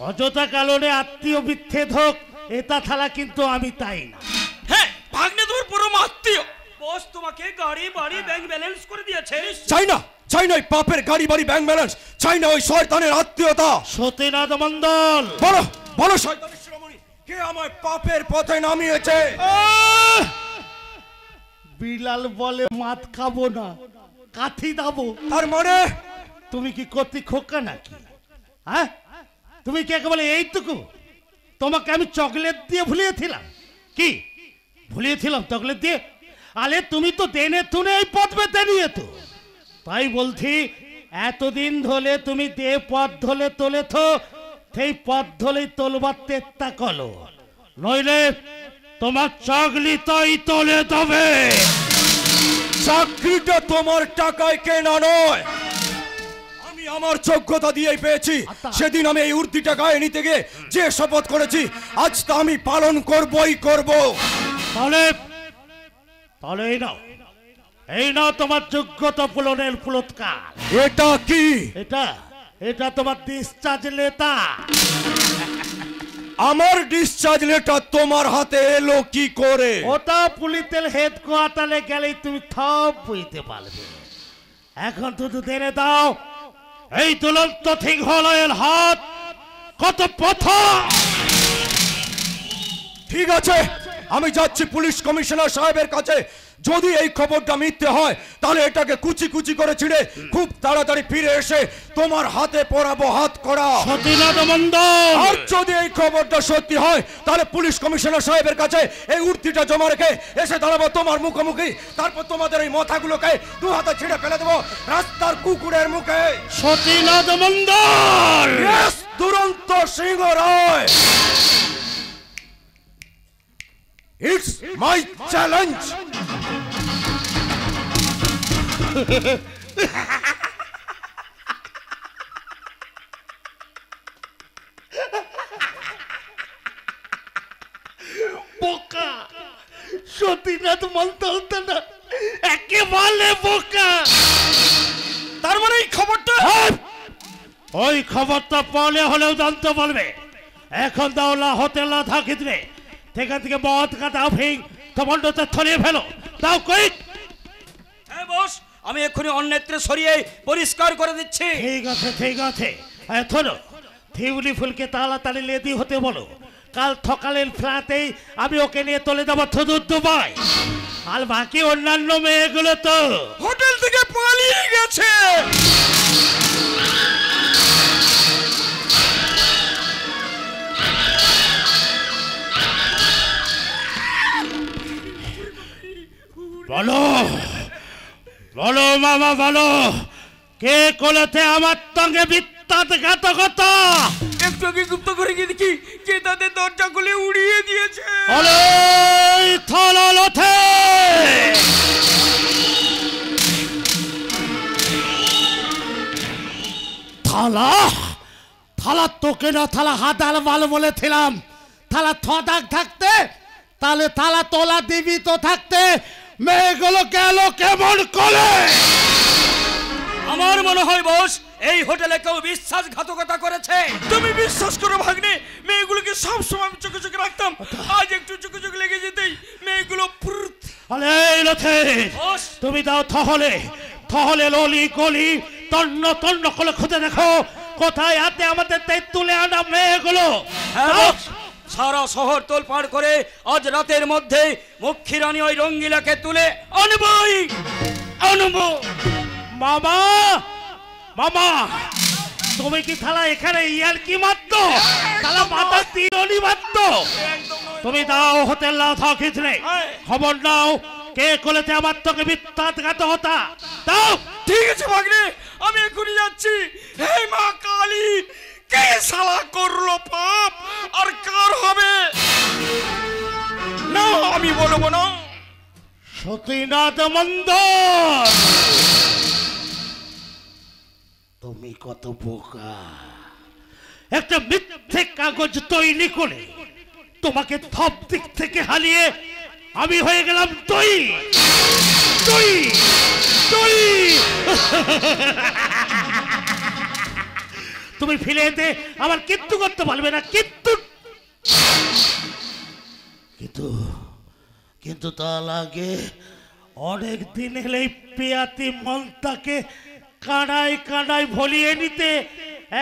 Speaker 2: অযথা কারণে আত্মীয় বিচ্ছেদ হোক এটা থালা কিন্তু আমি তাই না।
Speaker 3: হ্যাঁ ভাগ্নে তোমার পরম আত্মীয়। বস তোমাকে গাড়ি বাড়ি ব্যাংক ব্যালেন্স করে দিয়েছে।
Speaker 13: চাই না, চাই না ওই পাপের গাড়ি বাড়ি ব্যাংক ব্যালেন্স, চাই না ওই শয়তানের আত্মীয়তা।
Speaker 2: সতীনাথ মণ্ডল,
Speaker 13: বলো বলো শয়তানের শিরোমণি, কে আমায় পাপের পথে নামিয়েছে?
Speaker 2: বিলাল বলে মাত খাবো না, কাঠি দাবো।
Speaker 13: তার মানে
Speaker 2: তুমি কি কতি খোকা নাকি? হ্যাঁ, তুমি কি একেবারে এইটুকু? তোমাকে আমি চকলেট দিয়ে ভুলিয়েছিলাম? কি ভুলিয়েছিলাম চকলেট দিয়ে? আরে তুমি তো দেনে তুনে এই পথ বেঁধে নিয়ে তো, তাই বলছি এতদিন ধরে তুমি দে পথ ধরে তোলেছ, সেই পথ ধরেই তোলবার চেষ্টা করো, নইলে তোমার চাকরি তাই তোলে তবে।
Speaker 13: চাকরিটা তোমার টাকায় কেনা নয়, আমি আমার যোগ্যতা দিয়েই পেয়েছি। সেদিন আমি এই উর্দিটা গায়ে নিতে গিয়ে যে শপথ করেছি, আজ তা আমি পালন করবই করব।
Speaker 2: তাহলে তাহলে এই নাও তোমার যোগ্যতা পূরণের পুরস্কার।
Speaker 13: এটা কি?
Speaker 2: এটা এটা তোমার ডিসচার্জ লেটার।
Speaker 13: আমার ডিসচার্জ লেটার তোমার হাতে এলো কি করে?
Speaker 2: ওটা পুলিশের হেডকোয়ার্টারে গেলেই তুমি সব বুঝতে পারবে। এখন শুধু দেনে দাও এই দুলন্ত সিংহলয়ের হাত কত প্রথম।
Speaker 13: ঠিক আছে, আমি যাচ্ছি পুলিশ কমিশনার সাহেবের কাছে। যদি এই খবরটা মিথ্যে হয় তাহলে এটাকে কুচি কুচি করে ছিঁড়ে খুব তাড়াতাড়ি ফিরে এসে তোমার হাতে পরাবো হাত করা।
Speaker 2: সতীনাথ মণ্ডল,
Speaker 13: আর যদি এই খবরটা সত্যি হয় তাহলে পুলিশ কমিশনার সাহেবের কাছে এই উর্দিটা জমা রেখে এসে দাঁড়াবো তোমার মুখোমুখি। তারপর তোমাদের এই মাথাগুলোকে দু হাতে ছিঁড়ে ফেলে দেবো রাস্তার কুকুরের মুখে।
Speaker 2: সতীনাথ মণ্ডল,
Speaker 13: দুরন্ত সিংহ রায়, It's my challenge!
Speaker 2: বোকা সতীনাথ মণ্ডল তো না, একেবারে বোকা।
Speaker 3: তার মানে এই খবরটা,
Speaker 2: ওই খবরটা পরে হলেও জানতে পারবে। এখন দাওলা হোটেল না থাকিস রে, সেখান থেকে মদ কাটা ফিং টমেটোতে ছড়িয়ে ফেলো, তাও কই।
Speaker 3: হ্যাঁ বস, আমি এক্ষুনি অন্যত্র সরিয়ে পরিষ্কার করে দিচ্ছি।
Speaker 2: ঠিক আছে ঠিক আছে। শোনো, থিউলি ফুলকে তাড়াতাড়ি লেদি হতে বলো। কাল সকালের ফ্ল্যাটেই আমি ওকে নিয়ে চলে যাবো থুদুর দুবাই। আর বাকি অন্যান্য মেয়েগুলো তো
Speaker 3: হোটেল থেকে পালিয়ে গেছে।
Speaker 2: বলো বলো মামা বলো, কে করেছে আমার সঙ্গে বিশ্বাসঘাতকতা?
Speaker 3: একটু আগে গুপ্ত করে গিয়ে দেখি কে তাদের দরজা খুলে উড়িয়ে দিয়েছে।
Speaker 2: থালা থালা তোকে না, থালা হাতাল মাল বলেছিলাম। থালা থদাক থাকতে তাহলে থালা তোলা দিবি তো থাকতে, মেয়েগুলো গেল কেমন করে?
Speaker 3: আমার মনে হয় বস এই হোটেলে কেউ বিশ্বাসঘাতকতা করেছে। তুমি বিশ্বাস করো ভাগ্নে, মেয়েগুলোকে সব সময় আমি চোখে চোখে রাখতাম, আজ একটু চোখে চোখে লেগে যেতেই মেয়েগুলো
Speaker 2: তুমি দাও থহলে থহলে ললি গলি তন্ন তন্ন করে খুঁজে দেখো কোথায় হাতে আমাদের তুলে আনা মেয়েগুলো।
Speaker 3: সারা শহর তোলপাড় করে আজ রাতের মধ্যে মুখ্যী রানী ওই রঙ্গিলাকে তুলে আনবই আনবো।
Speaker 2: মামা মামা, তুমি কি থালা এখানে ইয়ার কি মারতো? থালা মাথা তিরনি মারতো? তুমি দাও হোটেল না থাকিস রে, খবর নাও কে করেছে আমার তোকে বিশ্বাসঘাতকতা। দাও।
Speaker 3: ঠিক আছে ভাগ্নে, আমি এখনই যাচ্ছি। হে মা কালী, কে শালা করলো পাপ আর কার হবে না আমি বলবো না।
Speaker 2: সতীনাথ মণ্ডল, তুমি কত বোকা! একটা মিথ্যে কাগজ তৈরি করে তোমাকে সব দিক থেকে হারিয়ে আমি হয়ে গেলাম তুই তুই তুই। তুমি ফিরে এতে আমার কিচ্ছু করতে পারবে না, কিচ্ছু। কিন্তু কিন্তু তার আগে অনেক দিন এলেই পেয়াতি মনটাকে কানায় কানায় ভলিয়ে নিতে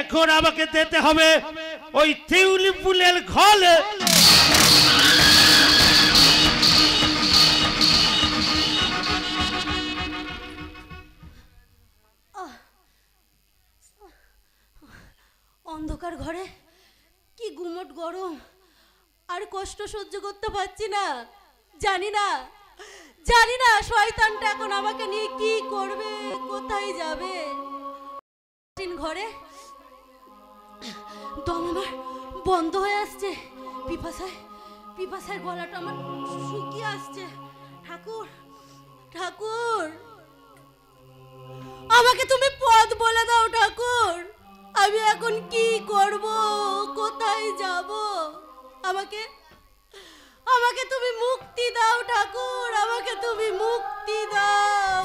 Speaker 2: এখন আমাকে যেতে হবে ওই শিউলি ফুলের ঘরে।
Speaker 12: অন্ধকার ঘরে কি গুমট গরম, আর কষ্ট সহ্য করতে পারছি না। জানি না শয়তানটা এখন আমাকে নিয়ে কি করবে, কোথায় যাবে। ঘরে দম আমার বন্ধ হয়ে আসছে, পিপাসায় গলাটা আমার শুকিয়ে আসছে। ঠাকুর ঠাকুর আমাকে তুমি পথ বলে দাও ঠাকুর, আমি এখন কি করব, কোথায় যাব। আমাকে তুমি মুক্তি দাও ঠাকুর, আমাকে তুমি মুক্তি দাও।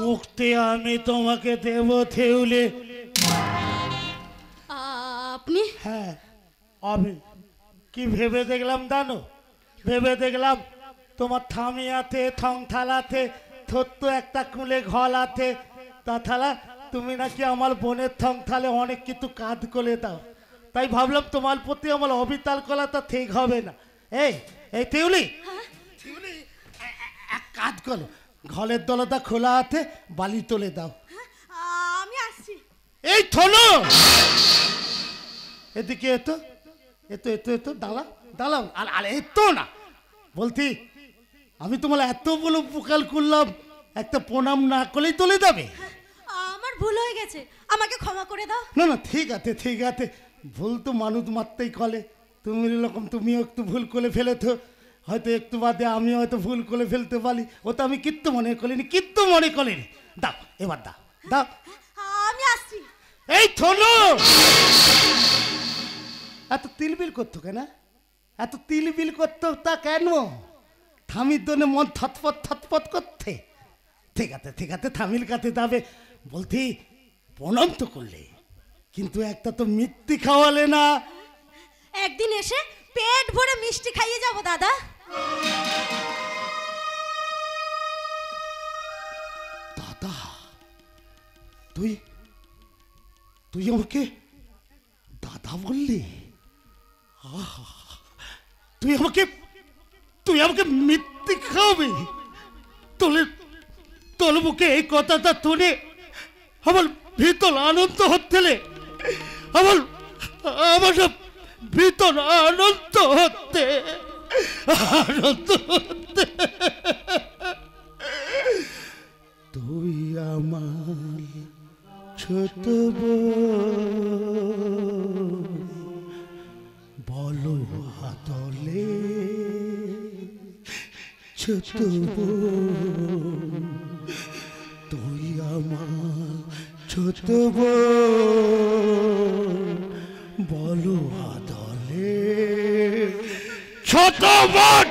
Speaker 2: মুক্তি আমি তোমাকে দেব থেউলে।
Speaker 12: আপনি?
Speaker 2: হ্যাঁ আমি। কি ভেবে দেখলাম জানো? ভেবে দেখলাম তোমার থামিয়াতে থং থালাতে থত্ত একটা কুলে ঘলাতে তা থালা তুমি নাকি আমার বোনের থং থালে অনেক কিছু কাজ করে দাও, তাই ভাবলাম তোমার প্রতি আমার অবিতাল কলাটা ঠিক হবে না। এই তিউলি এক কাজ করো, ঘরের দরজা খোলা আছে, বালি তুলে দাও।
Speaker 12: আমি আসছি।
Speaker 2: এই থলো এদিকে এতো এতো এতো এতো দাঁড়াও আর এতো না বলতি, আমি তোমার এত বড় উপকার করলাম, একটা প্রণাম না করলেই তুলে যাবে।
Speaker 12: আমার ভুল হয়ে গেছে, আমাকে ক্ষমা করে দাও।
Speaker 2: না ঠিক আছে, ভুল তো মানুষ মাত্রই করে। তুমি এরকম তুমিও একটু ভুল করে ফেলেছো, হয়তো একটু বাদে আমি হয়তো ভুল করে ফেলতে পারি, ওটা আমি কিত্তু মনে করিনি। দাও এবার দাও।
Speaker 12: আমি আসছি।
Speaker 2: এই থলো এত তিলবিল করতো কেন? এত তিলবিল করতো তা কেন? থামির জন্য মন থতপত করতে। ঠিক আছে থামির কাছে যাবে বলতি, প্রণাম তো করলে, কিন্তু একটা তো মিষ্টি খাওয়ালে না।
Speaker 12: একদিন এসে পেট ভরে মিষ্টি খাইয়ে যাব দাদা।
Speaker 2: দাদা তুই আমাকে দাদা বললি? তুই আমাকে মিথ্যে খাওয়াবি? তোর মুখে এই কথাটা শুনে আমার ভিতর আনন্দ হচ্ছিলে, আমার সব ভিতর আনন্দ হতে তুই আমার ছোট বলো হাতলে ছোট তুই আমার ছোট বলো হাতলে ছোট বোন।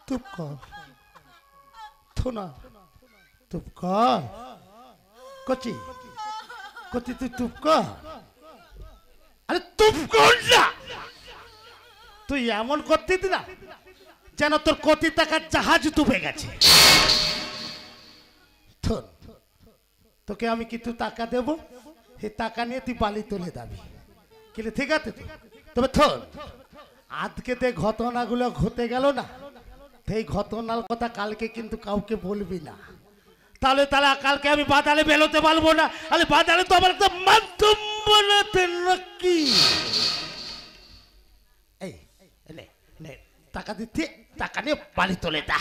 Speaker 2: চুপ কর থোনা, চুপ কর কচি তুই চুপ কর। আরে চুপ কর না, তুই এমন করতিস না যেন তোর কোটি টাকার জাহাজ ডুবে গেছে। শোন, তোকে আমি কিছু টাকা দেব, এই টাকা নিয়ে তুই বালি তুলে যাবি, কিলে ঠিক আছে তো? তবে শোন, আজকে যে ঘটনাগুলো ঘটে গেল না, সেই ঘটনার কথা কালকে কিন্তু কাউকে বলবি না, তাহলে কালকে আমি বাজারে বেরোতে পারবো না। আরে বাজারে তো আমার একটা মাধ্যম বানাতে নাকি। এই নে নে টাকা দিচ্ছি, টাকা নিয়ে বালি তোলে দা।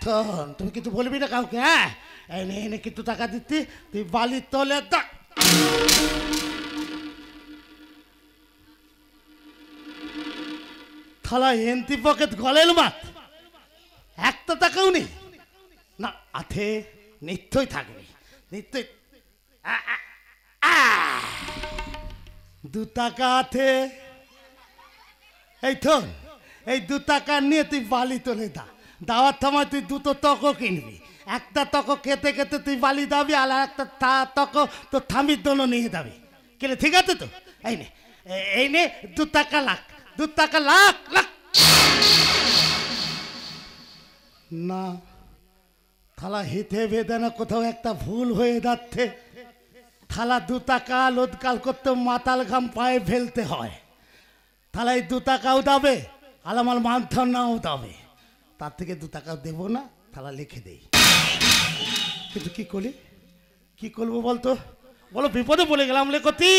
Speaker 2: শোন, তুমি কিছু বলবি না কাউকে, হ্যাঁ? এনে এনে কিন্তু টাকা দিচ্ছি, তুই বালি তোলে দা। থালা এন্টি পকেট গলের মাত, একটা টাকাও নেই না, আছে নিশ্চয়ই থাকবে, নিশ্চয়ই। 2 টাকা আছে, এই তো এই 2 টাকা নিয়ে তুই বালি তোলে দা। দাওয়ার সময় তুই 2টো তকো কিনবি, একটা তকো খেতে খেতে তুই বালি দাবি, আর একটা তকো তো থামির জন্য নিয়ে যাবি, কিনে ঠিক আছে তো? এই নে 2 টাকা লাখ, 2 টাকা লাখ লাখ। না, থালা হিতে বেদে না, কোথাও একটা ভুল হয়ে যাচ্ছে। থালা 2 টাকা লোদকাল করতে মাতাল ঘাম পায়ে ফেলতে হয়। থালা এই 2 টাকাও দাবে, আর আমার মানধনাও দাবে, তার থেকে 2 টাকাও দেবো না, থালা লিখে দেই। কিন্তু কি করি, কি করবো বলতো? বলো, বিপদে পড়ে গেলাম লে কতি।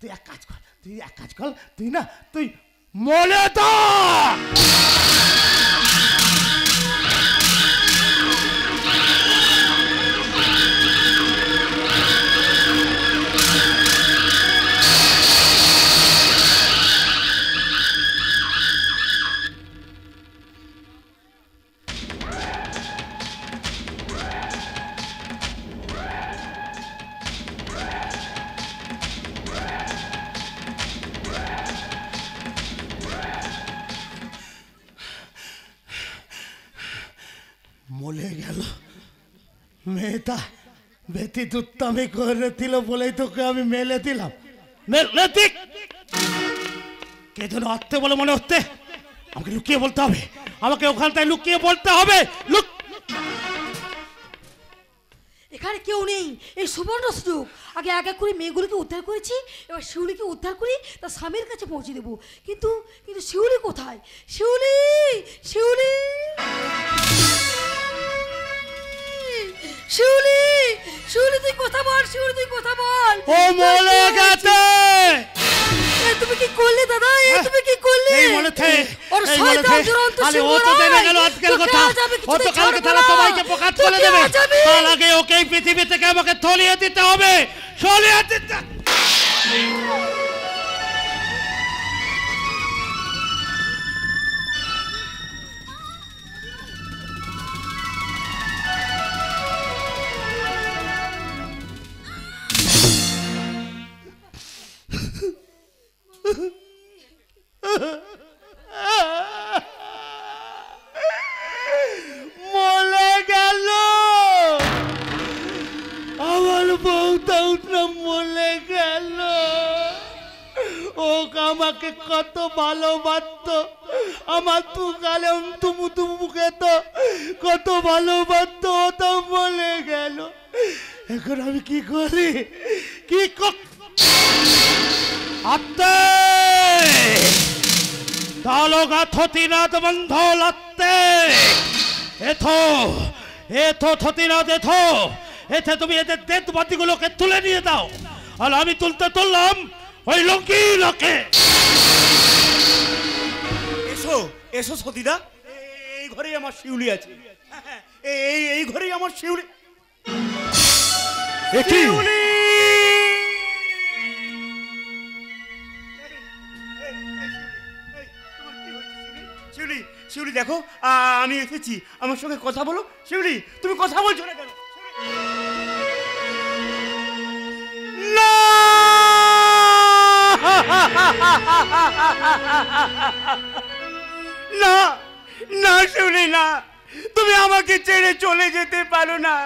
Speaker 2: তুই এক কাজ কর, তুই না তুই মলে তো মলে গেল মেয়েটা। বেতি দুত্তামি করে দিল বলেই তোকে আমি মেলে দিলাম। কে যেন আসতে বলে মনে হচ্ছে, আমাকে লুকিয়ে বলতে হবে, আমাকে ওখানটায় লুকিয়ে বলতে হবে।
Speaker 8: এখানে কেউ নেই, এই সুবর্ণ সুযোগ। আগে এক এক করে মেয়েগুলোকে উদ্ধার করেছি, এবার শিউলিকে উদ্ধার করি, তার স্বামীর কাছে পৌঁছে দেবো। কিন্তু কিন্তু শিউলি কোথায়? শিউলি, শিউলি, শিউলি, শিউলি তুই কথা বল, শিউলি তুই কথা বল।
Speaker 2: ও মলে গেছে।
Speaker 8: তুমি কি করলে দাদা? তুমি কি করলে?
Speaker 2: এই মলেছে,
Speaker 8: ওর শয়তান দুরন্ত
Speaker 2: আরে ও তো জেনে গেল আজকের কথা, ও তো কালকে তাহলে সবাইকে প্রকাশ করে দেবে। তার আগে ওকে এই পৃথিবী থেকে আমাকে থলিয়ে দিতে হবে, সরিয়ে দিতে। মলে গেল আমার বউটাও না, মলে গেল। ও আমাকে কত ভালোবাসত, আমার তু গালে মুখে তো কত ভালোবাসত, ওটা মলে গেল। এখন আমি কি করি, কি আত্মে তালগা থতিনাথ বন্ধ লাত্তে এথো এথো থতিনাথ এথো এতে তুমি এদের দেত বাতিগুলোকে তুলে নিয়ে দাও, আর আমি তুললাম ওই লঙ্কিলাকে।
Speaker 11: এসো এসো সতীদা, এই ঘরেই আমার শিউলি আছে, এই ঘরেই আমার শিউলি। শিউলি, শিউলি, শিউলি দেখো আমি এসেছি, আমার সঙ্গে কথা বলো। শিউলি, তুমি কথা বলছো না কেন? না না শিউলি, না, তুমি আমাকে ছেড়ে চলে যেতে পারো না,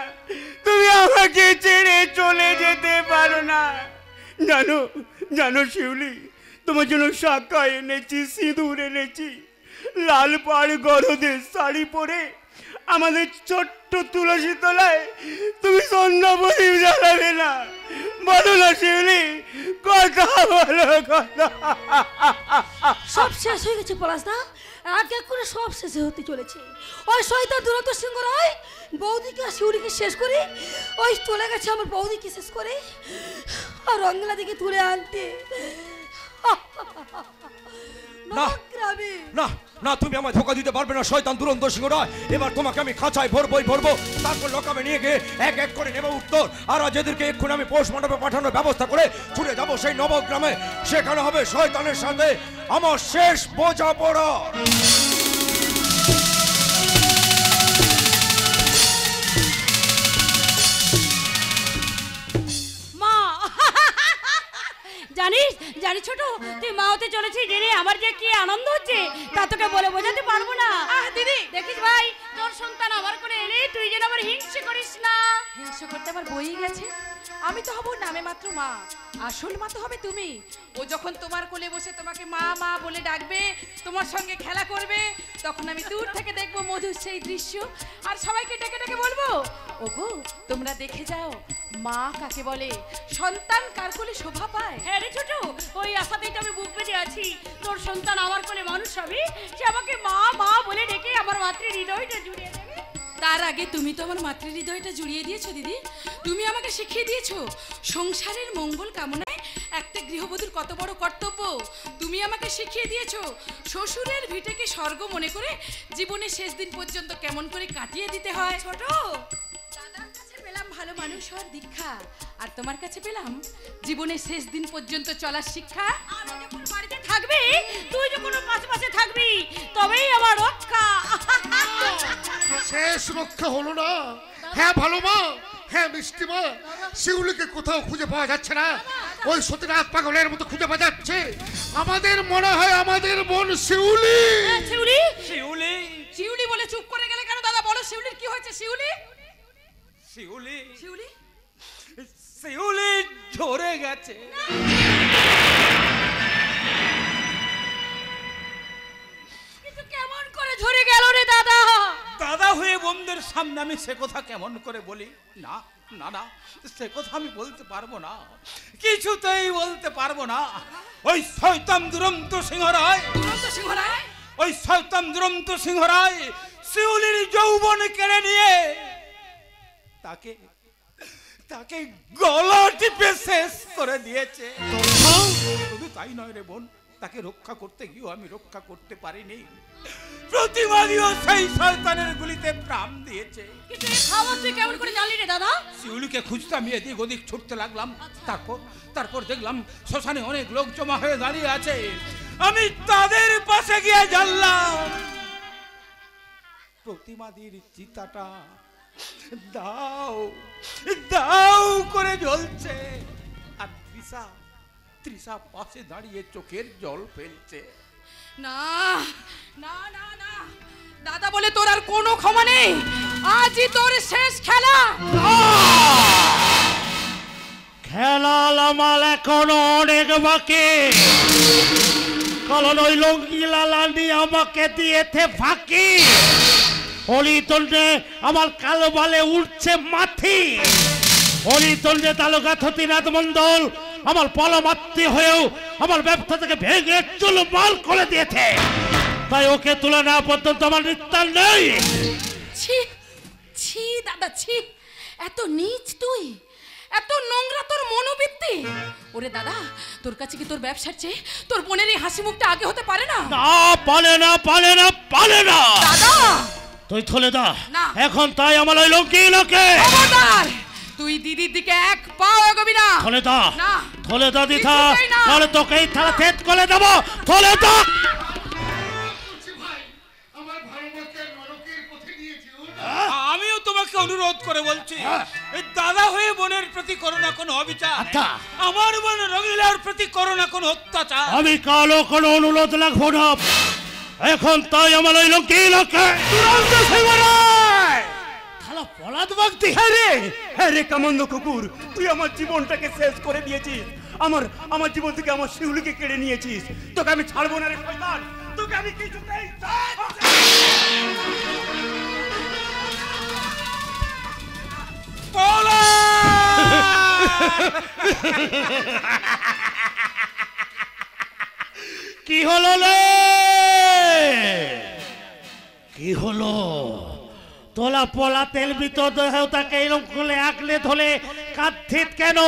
Speaker 11: তুমি আমাকে আমাকে ছেড়ে চলে যেতে পারো না। জানো জানো শিউলি, তোমার জন্য শাঁখা এনেছি, সিঁদুর এনেছি, লাল পাড় গরদের শাড়ি পরে আমাদের ছোট্ট তুলসী তলায় তুমি সন্ধ্যা প্রদীপ জ্বালাবে না? বলো না শিউলি, কথা বলো, কথা।
Speaker 8: সব শেষ হয়ে গেছে পলাশদা, এক এক করে সব শেষ হতে চলেছে। ওই শয়তান দুরন্ত সিংহ রায় বৌদিকে আর শিউরিকে শেষ করে ওই চলে গেছে আমার বৌদিকে শেষ করে আর রঙ্গলা দিকে তুলে আনতে।
Speaker 13: না না না, তুমি আমায় ধোকা দিতে পারবে না শয়তান দুরন্ত সিংহ রায়। এবার তোমাকে আমি খাঁচায় ভরবো, তারপর লোকামে নিয়ে গিয়ে এক এক করে নেব উত্তর। আর আজ এদেরকে এক্ষুনি আমি পোষ মণ্ডপে পাঠানোর ব্যবস্থা করে ছুটে যাব সেই নবগ্রামে। সেখানে হবে শয়তানের সাথে আমার শেষ বোঝাপড়া।
Speaker 1: জানিস জানিস ছোট, তুই মা হতে চলেছিস জেনে আমার যে কি আনন্দ হচ্ছে তা তোকে বলে বোঝাতে পারবো না।
Speaker 6: দিদি
Speaker 1: দেখিস ভাই, তোর সন্তান আমার করে এলে তুই যেন আবার হিংসে করিস না।
Speaker 6: হিংসে করতে আমার বই গেছে। আমি তো হব নামে মাত্র মা, আসল মা তো হবে তুমি। ও যখন তোমার কোলে বসে তোমাকে মা মা বলে ডাকবে, তোমার সঙ্গে খেলা করবে, তখন আমি দূর থেকে দেখবো মধুর সেই দৃশ্য, আর সবাইকে ডেকে ডেকে বলবো, ওগো তোমরা দেখে যাও মা কাকে বলে, সন্তান কার কোলে শোভা পায়।
Speaker 1: হ্যাঁ রে ছোট, ওই আশাতেই তো আমি বুক বেঁধে আছি। তোর সন্তান আমার কোলে মানুষ হবে, সে আমাকে মা মা বলে ডেকে আমার মাতৃ হৃদয়টা জুড়িয়ে দেবে।
Speaker 6: তার আগে তুমি তো আমার মাতৃ হৃদয়টা জুড়িয়ে দিয়েছো দিদি। তুমি আমাকে শিখিয়ে দিয়েছো সংসারের মঙ্গল কামনায় একটা গৃহবধূর কত বড় কর্তব্য। তুমি আমাকে শিখিয়ে দিয়েছো শ্বশুরের ভিটেকে স্বর্গ মনে করে জীবনের শেষ দিন পর্যন্ত কেমন করে কাটিয়ে দিতে হয়। ছোট দাদার কাছে পেলাম ভালো মানুষ হওয়ার দীক্ষা, আর তোমার কাছে পেলাম জীবনের শেষ দিন পর্যন্ত চলার শিক্ষা।
Speaker 1: আর যখন বাড়িতে থাকবি, তুই যখন পাশে থাকবি, তবেই আমার রক্ষা।
Speaker 5: শেষ রক্ষা হলো না। হ্যাঁ ভালো মা, হ্যাঁ মিষ্টি মা, শিউলিকে কোথাও খুঁজে পাওয়া যাচ্ছে না। ওই সতীনাথ পাগলের মতো খুঁজে পাওয়া যাচ্ছে। আমাদের মনে হয় আমাদের বোন শিউলি।
Speaker 1: শিউলি
Speaker 3: শিউলি
Speaker 6: শিউলি বলে চুপ করে গেলে কেন দাদা? বলো শিউলির কি হয়েছে? শিউলি
Speaker 3: শিউলি
Speaker 6: শিউলি
Speaker 3: শিউলি ঝরে গেছে।
Speaker 1: কিন্তু কেমন করে ঝরে গেল রে দাদা?
Speaker 3: দাদা হয়ে বোনদের সামনে আমি সে কথা কেমন করে বলি? না না না, সে কথা আমি বলতে পারবো না, কিছুতেই বলতে পারবো না। ওই শয়তান দুরন্ত সিংহ রায়, ওই শয়তান দুরন্ত সিংহ রায় শিউলির যৌবন কেড়ে নিয়ে তাকে তাকে গলা টিপে শেষ করে দিয়েছে। শুধু তাই নয় রে বোন, তাকে রক্ষা করতে গিয়েও আমি রক্ষা করতে পারিনি। প্রতিবাদীও সেই শয়তানের গুলিতে প্রাণ দিয়েছে।
Speaker 1: কিন্তু এই খবর তুই কেমন করে জানলি রে দাদা?
Speaker 3: শিউলিকে খুঁজতে আমি এদিক ওদিক ছুটতে লাগলাম। তারপর দেখলাম শ্মশানে অনেক লোক জমা হয়ে দাঁড়িয়ে আছে। আমি তাদের পাশে গিয়ে জানলাম প্রতিমাদির চিতাটা দাও দাও করে জ্বলছে, আর তৃষা পাশে দাঁড়িয়ে চোখের জল ফেলছে।
Speaker 6: না না না না দাদা বলে তোর আর কোনো ক্ষমা নেই। আজই তোর শেষ খেলা।
Speaker 2: খেলা লামাল এখনো অনেক বাকি, কারণ ওই লঙ্গিলা লান্ডি আমাকে দিয়েছে ফাঁকি। হরিতন্ডে আমার কালো বালে উঠছে মাথি। হরিতন্ডে তালুকা সতীনাথ মন্ডল আমার পলমাত্রী হয়েও আমার ব্যবসা থেকে ভেঙে চুলমাল করে দিয়েছে। তাই ওকে তুলে নেওয়া পর্যন্ত আমার নিস্তার নেই।
Speaker 6: ছি ছি দাদা ছি, এত নীচ তুই, এত নোংরা তোর মনোবৃত্তি। ওরে দাদা, তোর কাছে কি তোর ব্যবসার চেয়ে তোর বোনের এই হাসি মুখটা আগে হতে পারে না?
Speaker 2: না পারে না, পারে না, পারে না।
Speaker 6: দাদা
Speaker 2: তুই থলে দা
Speaker 6: না।
Speaker 2: এখন তাই আমার ওই লঙ্কি লোকে
Speaker 6: খবরদার, তুই দিদির দিকে এক পাও এগোবি না।
Speaker 2: থলে দা
Speaker 6: না
Speaker 2: থলে দা দিথা,
Speaker 6: কিছুতেই না।
Speaker 2: তাহলে তোকে এই থালা থেত করে দেবো। থলে দা
Speaker 3: আমিও তোমাকে অনুরোধ করে বলছি, এই দাদা হয়ে বোনের প্রতি করো না কোনো অবিচার। আমার বোন রঙিলার প্রতি করো না কোনো অত্যাচার।
Speaker 2: আমি কালো কোনো অনুরোধ লাগবো না। এখন তাই আমার ওই লঙ্কি লোকে থালা পলাতবক্তি।
Speaker 11: হ্যাঁ রে কামন্দ কুকুর, তুই আমার জীবনটাকে শেষ করে দিয়েছিস। আমার জীবন থেকে আমার শিউলিকে কেড়ে নিয়েছিস। তোকে আমি ছাড়বো না রে শয়তান, তোকে আমি কিছুতেই
Speaker 2: কি হলো রে? কি হলো? তোলা পলা তেল ভিতর তাকে এরকম করে আঁকলে ধরে কাঁদছিস কেন?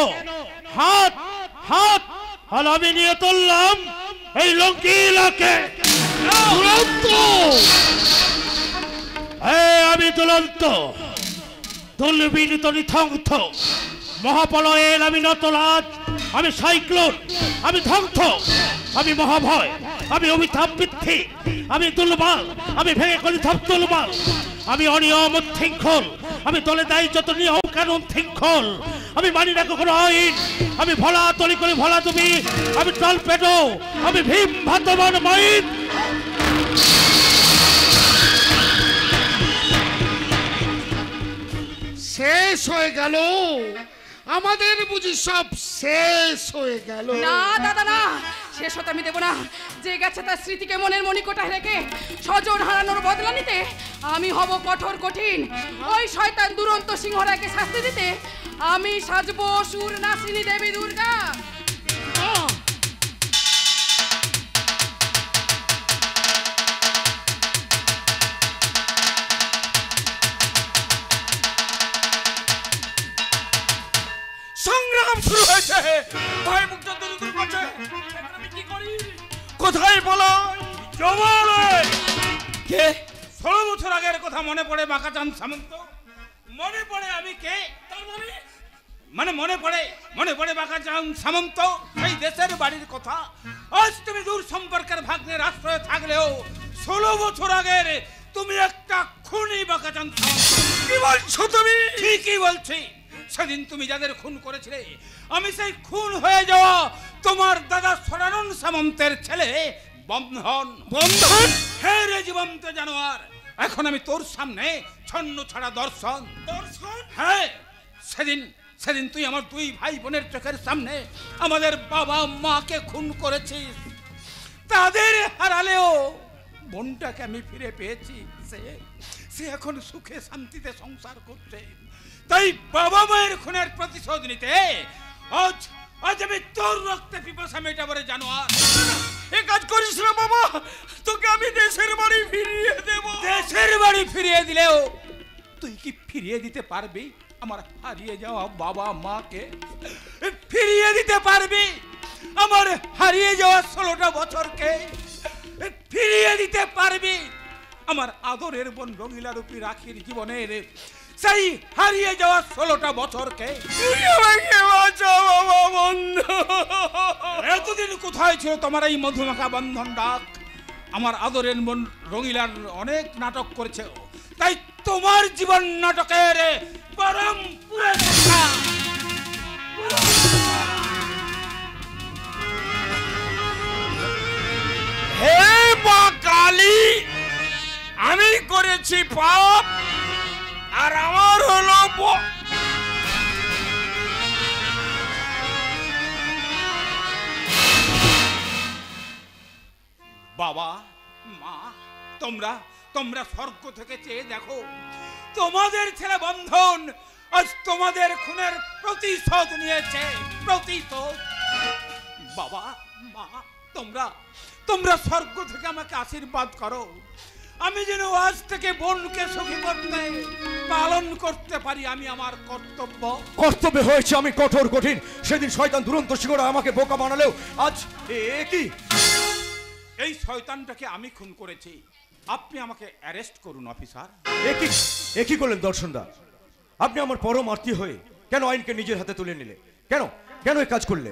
Speaker 2: হাত হাত আর আমি নিয়ে তুললাম এই লঙ্কি এলাকে। আমি দুরন্ত, তুলবিনি তরি ধ্বংস, মহাপলয়ের আমি নতলাজ, আমি সাইক্লোন, আমি ধ্বংস, আমি মহাভয়, আমি অমিতাভ বৃদ্ধি, আমি দুর্বল, আমি ভেঙে করি সব দুর্বল, আমি অনিয়ম শৃঙ্খল, আমি দলে দায়ী যত নিয়ম কানুন শৃঙ্খল, আমি মানি না কখনো আইন, আমি ভোলা তলি করে ভোলা তুমি, আমি টল পেটো, আমি ভীম ভাতমান মাইন।
Speaker 5: শেষ হয়ে গেল আমাদের, বুঝি সব শেষ হয়ে গেল?
Speaker 6: না দাদা না, শেষ হতে আমি দেবো না। যে গেছে তার স্মৃতিকে মনের মণিকোঠায় রেখে স্বজন হারানোর বদলা নিতে আমি হব কঠোর কঠিন। ওই শয়তান দুরন্ত সিংহরাকে শাস্তি দিতে আমি সাজবো সুর নাসিনী দেবী দুর্গা।
Speaker 3: সংগ্রাম শুরু হয়েছে, ভাই মুখ যতদূর করছে, আমি কি করি, কোথায় বলো? জমালয় কে? 16 বছর আগের কথা মনে পড়ে বাঁকাচাঁদ সামন্ত, মনে পড়ে আমি কে, তার মানে মনে পড়ে বাঁকাচাঁদ সামন্ত, সেই দেশের বাড়ির কথা। আজ তুমি দূর সম্পর্কের ভাগ্নের আশ্রয়ে থাকলেও 16 বছর আগের তুমি একটা খুনি বাঁকাচাঁদ সামন্ত। কি বলছো তুমি? ঠিকই বলছি। সেদিন তুমি যাদের খুন করেছিলে, আমি সেই খুন হয়ে যাওয়া তোমার দাদা সরানন সামন্তের ছেলে বন্ধন। বন্ধন? হ্যাঁ রে জীবন্ত জানোয়ার, এখন আমি তোর সামনে ছন্ন ছাড়া দর্শন। দর্শন? হ্যাঁ, সেদিন তুই আমার 2 ভাই বোনের চোখের সামনে আমাদের বাবা মাকে খুন করেছিস। তাদের হারালেও বোনটাকে আমি ফিরে পেয়েছি। সে এখন সুখে শান্তিতে সংসার করছে। তাই বাবা মায়ের খুনের প্রতিশোধ নিতে আজ আমি তোর রক্তে পিপাসা মেটাবরে জানোয়ার। এ কাজ করিস না বাবা, তোকে আমি দেশের বাড়ি ফিরিয়ে দেব। দেশের বাড়ি ফিরিয়ে দিলেও তুই কি ফিরিয়ে দিতে পারবি আমার হারিয়ে যাওয়া বাবা মাকে? ফিরিয়ে দিতে পারবি আমার হারিয়ে যাওয়া 16টা বছরকে? ফিরিয়ে দিতে পারবি আমার আদরের বোন রঙিলা রূপী রাখির জীবনের সেই হারিয়ে যাওয়া 16টা বছরকে? এতদিন কোথায় ছিল তোমার এই মধুমাখা বন্ধন ডাক? আমার আদরের বোন রঙিলার অনেক নাটক করেছে, তাই তোমার জীবন নাটকের পরম পুরস্কার। হে মা কালী, আমি করেছি পাপ আর আমার হলো বাবা মা, তোমরা স্বর্গ থেকে চেয়ে দেখো, তোমাদের ছেলে বন্ধন আজ তোমাদের খুনের প্রতিশোধ নিয়েছে। প্রতিশোধ। বাবা মা, তোমরা স্বর্গ থেকে আমাকে আশীর্বাদ করো, আমি যেন আজ থেকে বোনকে সুখী করতে পালন করতে পারি আমি আমার কর্তব্য
Speaker 13: হয়েছে আমি কঠোর কঠিন। সেদিন শয়তান দুরন্ত সিংহরা আমাকে বোকা বানালেও আজ কি
Speaker 3: এই শয়তানটাকে আমি খুন করেছি। আপনি আমাকে অ্যারেস্ট করুন অফিসার।
Speaker 13: একই করলেন দর্শনদা, আপনি আমার পরম আত্মীয় হয়ে কেন আইনকে নিজের হাতে তুলে নিলে? কেন এই কাজ করলে?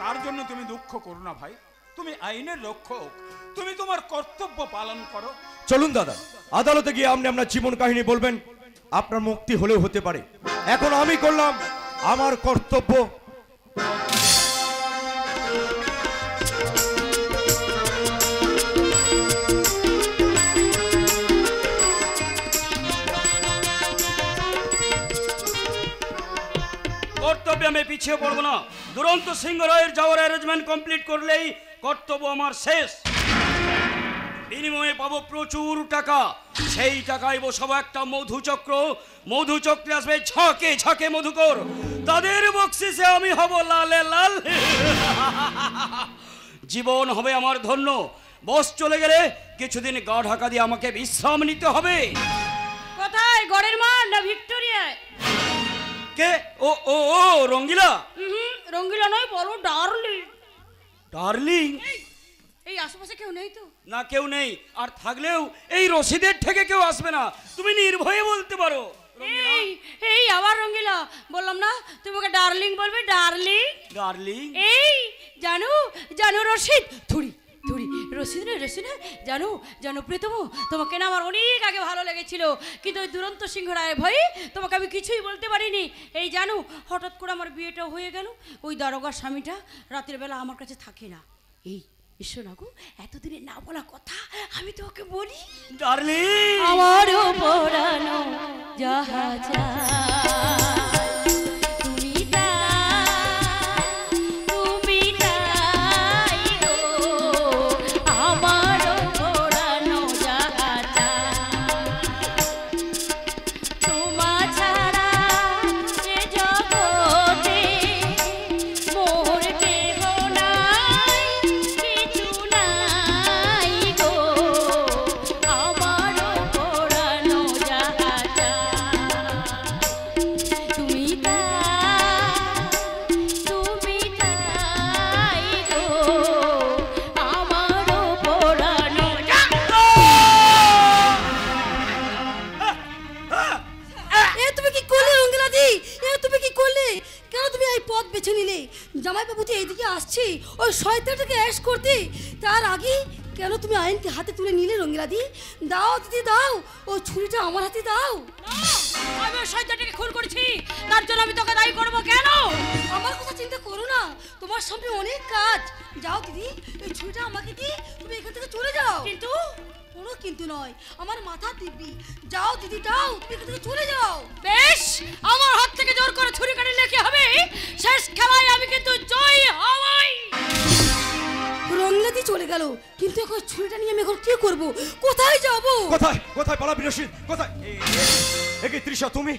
Speaker 3: তার জন্য তুমি দুঃখ করো না ভাই, তুমি আইনের রক্ষক, তুমি তোমার কর্তব্য পালন করো।
Speaker 13: চলুন দাদা, আদালতে গিয়ে আপনি আপনার জীবন কাহিনী বলবেন, আপনার মুক্তি হলেও হতে পারে। এখন আমি করলাম আমার কর্তব্য।
Speaker 3: কর্তব্যে আমি পিছিয়ে পড়বো না। দুরন্ত সিংহ রায়ের যাওয়ার অ্যারেঞ্জমেন্ট কমপ্লিট করলেই কর্তব্য আমার শেষ। বিনিময়ে পাবো প্রচুর টাকা, সেই টাকায় বসাবো একটা মধুচক্র। মধুচক্রে আসবে ঝাঁকে ঝাঁকে মধুকর, তাদের বকশিসে আমি হব লালে লাল। জীবন হবে আমার ধন্য। বস চলে গেলে কিছুদিন গা ঢাকা দিয়ে আমাকে বিশ্রাম নিতে হবে।
Speaker 1: কোথায়, গড়ের মার না ভিক্টোরিয়ায়?
Speaker 3: কে? ও ও ও রঙ্গিলা।
Speaker 1: রঙ্গিলা নয়, বলো ডার্লিং।
Speaker 3: ডার্লিং?
Speaker 1: এই আশেপাশে কেউ নেই তো?
Speaker 3: না, কেউ নেই। আর থাকলেও এই রশিদের থেকে কেউ আসবে না, তুমি নির্ভয়ে বলতে পারো।
Speaker 1: এই এই আবার রঙ্গিলা, বললাম না তুমি ওকে ডার্লিং বলবে, ডার্লিং।
Speaker 3: ডার্লিং?
Speaker 1: এই জানো জানো রশিদ, থুড়ি থুড়ি, রশিদ না রশিদ না, জানো জানো প্রীতম, তোমাকে না আমার অনেক আগে ভালো লেগেছিল, কিন্তু ওই দুরন্ত সিংহ রায়ের ভয়ে তোমাকে আমি কিছুই বলতে পারিনি। এই জানো, হঠাৎ করে আমার বিয়েটা হয়ে গেল। ওই দারোগার স্বামীটা রাতের বেলা আমার কাছে থাকে না। এই এসো না গো, এতদিনে না বলা কথা আমি তোকে বলি।
Speaker 3: ডার্লিং,
Speaker 1: আমারও পরানো জাহাজা
Speaker 8: ওই শয়তানটাকে অ্যাশ করতে, তার আগে কেন তুমি আইনকে হাতে তুলে নিলে রঙ্গিলাদি? দাও দিদি দাও, ও ছুরিটা আমার হাতে দাও।
Speaker 1: আমি ওই শয়তানটাকে খুন করেছি, তার জন্য আমি তোকে দায়ী করবো কেন?
Speaker 8: আমার কথা চিন্তা করো না, তোমার সামনে অনেক কাজ। যাও দিদি, এই ছুরিটা আমাকে দিয়ে তুমি এখান থেকে চলে যাও।
Speaker 1: কিন্তু
Speaker 8: কোনো কিন্তু নয়, আমার মাথা দিব্যি। যাও দিদি দাও, তুমি এখান থেকে চলে যাও।
Speaker 1: বেশ, আমার হাত থেকে জোর করে ছুরি কাটলে কি হবে? শেষ খেলায় আমি কিন্তু জয় হবই।
Speaker 8: রঙ্গিলাদি চলে গেল, কিন্তু এখন ছুরিটা নিয়ে আমি এখন কি করব? কোথায় যাব?
Speaker 13: কোথায় কোথায় পালাবি রশিদ? কোথায়? একে তৃষা, তুমি?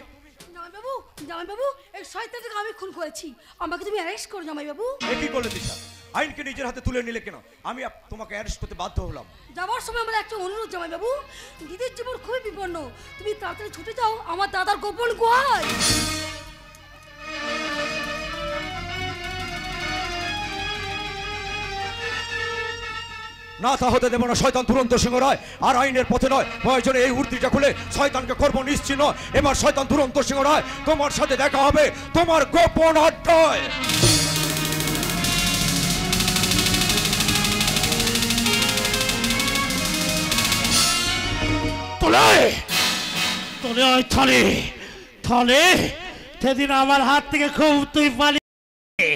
Speaker 8: জামাইবাবু, জামাইবাবু, এই শয়তানটাকে আমি খুন করেছি, আমাকে তুমি অ্যারেস্ট করো জামাইবাবু।
Speaker 13: এ কি করলে তৃষা? আইনকে নিজের হাতে তুলে নিলে কেন? আমি তোমাকে অ্যারেস্ট করতে বাধ্য হলাম।
Speaker 8: যাওয়ার সময় আমার একটা অনুরোধ জামাইবাবু, দিদির জীবন খুবই বিপন্ন, তুমি তাড়াতাড়ি ছুটে যাও আমার দাদার গোপন গুহায়।
Speaker 13: না, তা হতে দেব না। শয়তান দুরন্ত সিংহ রায় আর আইনের পথে নয়। প্রয়োজনে এই উর্দিটা খুলে শয়তানকে করবো নিশ্চিহ্ন। এবার শয়তান দুরন্ত সিংহ রায়, তোমার সাথে দেখা হবে তোমার গোপন আড্ডায়।
Speaker 2: তোলে তোলে ওই থলে থলে, সেদিন আমার হাত থেকে খুব তুই পালিয়ে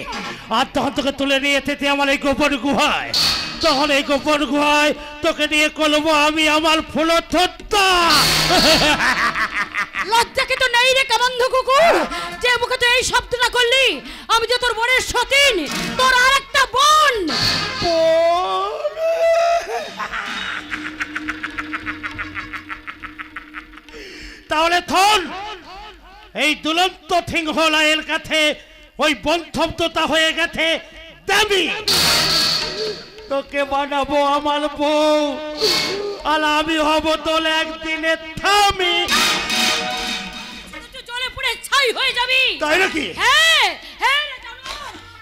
Speaker 2: আর তখন তোকে তুলে নিয়ে যেতে আমার এই গোপন গুহায়। তখন এই গোপন গুহায় তোকে নিয়ে করবো আমি আমার ফুলথত্তা।
Speaker 1: লজ্জা কি তো নেই রে কামান্ধ কুকুর, যে মুখে তো এই শব্দটা করলি? আমি যে তোর বোনের সতীন, তোর আর একটা বোন।
Speaker 2: তাহলে থন এই দুলন্ত সিংহলায়ের কাছে ওই বন্ধব্দতা হয়ে গেছে দামি। তোকে বানাবো আমার বউ, আর আমি হব তোর একদিনে থামি।
Speaker 1: জলে পুড়ে ছাই হয়ে যাবি।
Speaker 2: তাই নাকি?
Speaker 1: হ্যাঁ হ্যাঁ,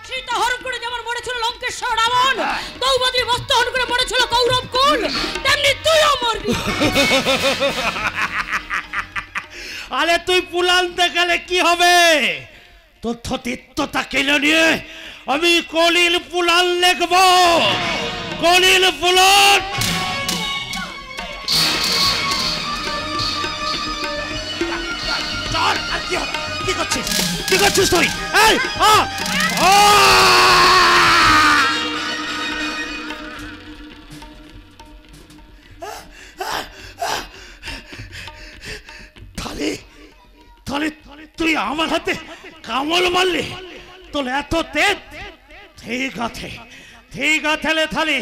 Speaker 1: সীতা হরণ করে যেমন মরেছিল লঙ্কেশ্বর রাবণ, দ্রৌপদী বস্ত্র হরণ করে মরেছিল কৌরব কুল, তেমনি তুইও মরবি।
Speaker 2: আরে তুই পুলানতে গেলে কি হবে? তোর সতীর্থতা কেড়ে নিয়ে আমি কলিল পুলান লিখব। কলিল পুলান। কি করছিস? কি করছিস তুই? এই তাহলে তুই আমার হাতে কামড় মারলি তোর এত তেজ? ঠিক আছে থালি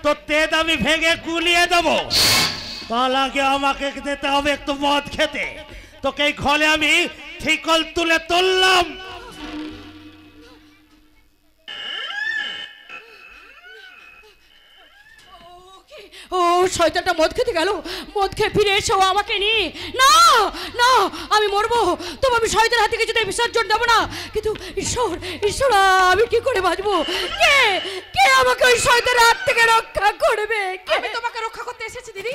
Speaker 2: তোর তেজ আমি ভেঙে গুলিয়ে দেবো। তার আগে আমাকে যেতে হবে একটু মদ খেতে। তোকে এই ঘরে আমি ঠিকল তুলে তুললাম।
Speaker 1: ও শয়তানটা মদ খেতে গেল, মদ খেয়ে ফিরে এসো আমাকে নিয়ে। না না, আমি মরবো, তবু আমি শয়তানের হাতে কিছুতে বিসর্জন দেবো না। কিন্তু ঈশ্বর আমি কি করে বাঁচবো? কে আমাকে ওই শয়তানের হাত থেকে রক্ষা করবে?
Speaker 6: আমি তোমাকে রক্ষা করতে এসেছি দিদি।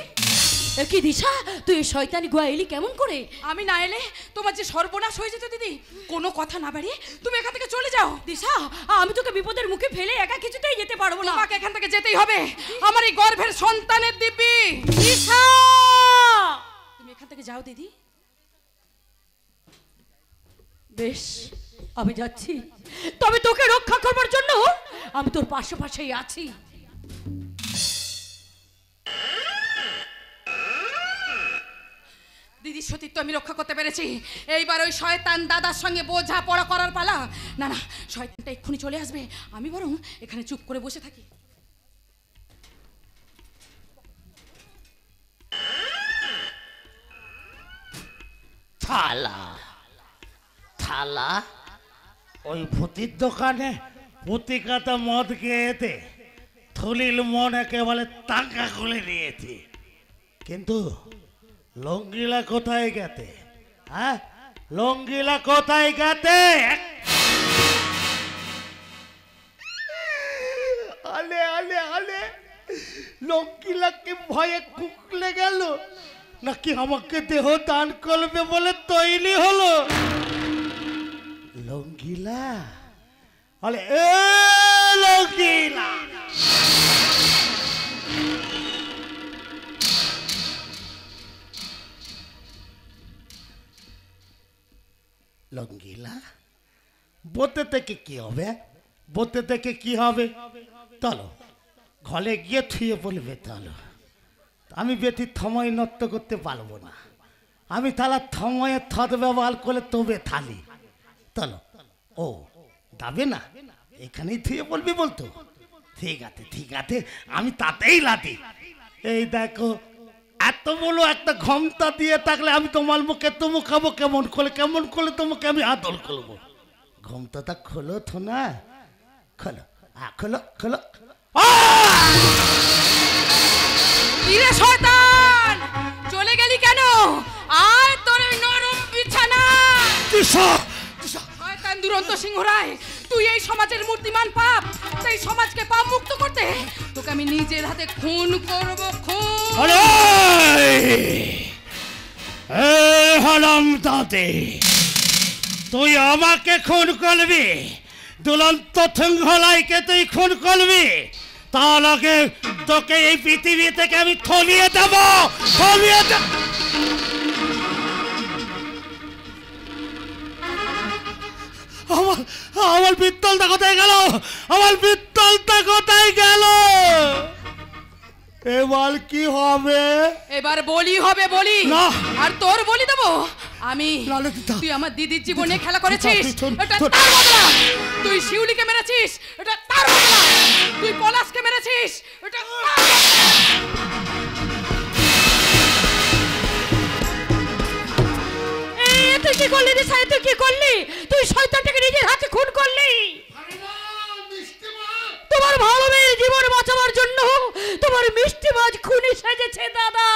Speaker 1: কি দিশা, তুই এই শয়তানি গোয়া এলি কেমন করে?
Speaker 6: আমি না এলে তোমার যে সর্বনাশ হয়ে যেত দিদি। কোনো কথা না বাড়িয়ে তুমি এখান থেকে চলে যাও।
Speaker 1: দিশা, আমি তোকে বিপদের মুখে ফেলে একা কিছুতেই যেতে পারবো না।
Speaker 6: তোমাকে এখান থেকে যেতেই হবে, আমার এই গর্ভের সন্তানের দিব্যি।
Speaker 1: দিশা, তুমি এখান থেকে যাও দিদি। বেশ, আমি যাচ্ছি, তবে তোকে রক্ষা করবার জন্য আমি তোর পাশেই আছি।
Speaker 6: দিদির সতীত্ব আমি রক্ষা করতে পেরেছি। এইবার ওই শয়তান দাদার সঙ্গে বোঝা পড়া করার পালা। না না, শয়তানটা এক্ষুনি চলে আসবে, আমি বরং এখানে চুপ করে বসে থাকি।
Speaker 2: থালা ওই ভূতির দোকানে পুতিকাটা মদ খেয়েতে থলিল মন একেবারে টাকা খুলে নিয়েছে। কিন্তু লঙ্গিলা কোথায় গেতে? হ্যাঁ, লঙ্গিলা কোথায় গেতে? আলে আলে আলে, লঙ্গিলা কি ভয়ে কুকলে গেল নাকি আমাকে দেহ দান করবে বলে তৈরি হলো? লঙ্গিলা, আলে এ লঙ্গিলা, লঙ্গিলা, বোতে থেকে কি হবে? বোতে থেকে কি হবে? চলো ঘরে গিয়ে থুয়ে বলবে। চলো, আমি বেটি থময় নষ্ট করতে পারবো না। আমি তাহলে থময়ে থদ ব্যবহার করে তবে থালি। চলো। ও যাবে না, এখানেই থুয়ে বলবি বলতো? ঠিক আছে, আমি তাতেই লাতি। এই দেখো, এত বড় একটা ঘমটা দিয়ে থাকলে আমি তোমার মুখে তুমু খাবো কেমন করে তোমাকে আমি আদর করবো। ঘমটাটা খোলো তো না, খোলো খোলো।
Speaker 6: ইরে শয়তান, চলে গেলি কেন? আয় তোর এই নরম বিছানা। শয়তান দুরন্ত সিংহ রায়, তুই এই সমাজের মূর্তিমান পাপ, তাই সমাজকে পাপ মুক্ত করতে তোকে আমি নিজের হাতে খুন করব। খুন
Speaker 2: হারামজাদে, তুই আমাকে খুন করবি? দুলন্ত সিংহলাইকে তুই খুন করবি? তার আগে তোকে এই পৃথিবী থেকে আমি থলিয়ে দেব। আমার পিস্তলটা কোথায় গেল? এবার কি হবে?
Speaker 6: এবার বলি হবে, বলি
Speaker 2: না।
Speaker 6: আর তোর বলি দেবো আমি। তুই আমার দিদির জীবনে খেলা করেছিস, এটা তার বদলা। তুই শিউলিকে মেরেছিস, এটা তার বদলা। তুই পলাশকে মেরেছিস, এটা তার বদলা।
Speaker 1: তুই কি করলি রে সাই? তুই কি করলি? তুই শয়তানটাকে নিজের হাতে খুন করলি। তোমার ভালো মেয়ের জীবন বাঁচাবার জন্য তোমার মিষ্টি মাছ খুনি সেজেছে দাদা।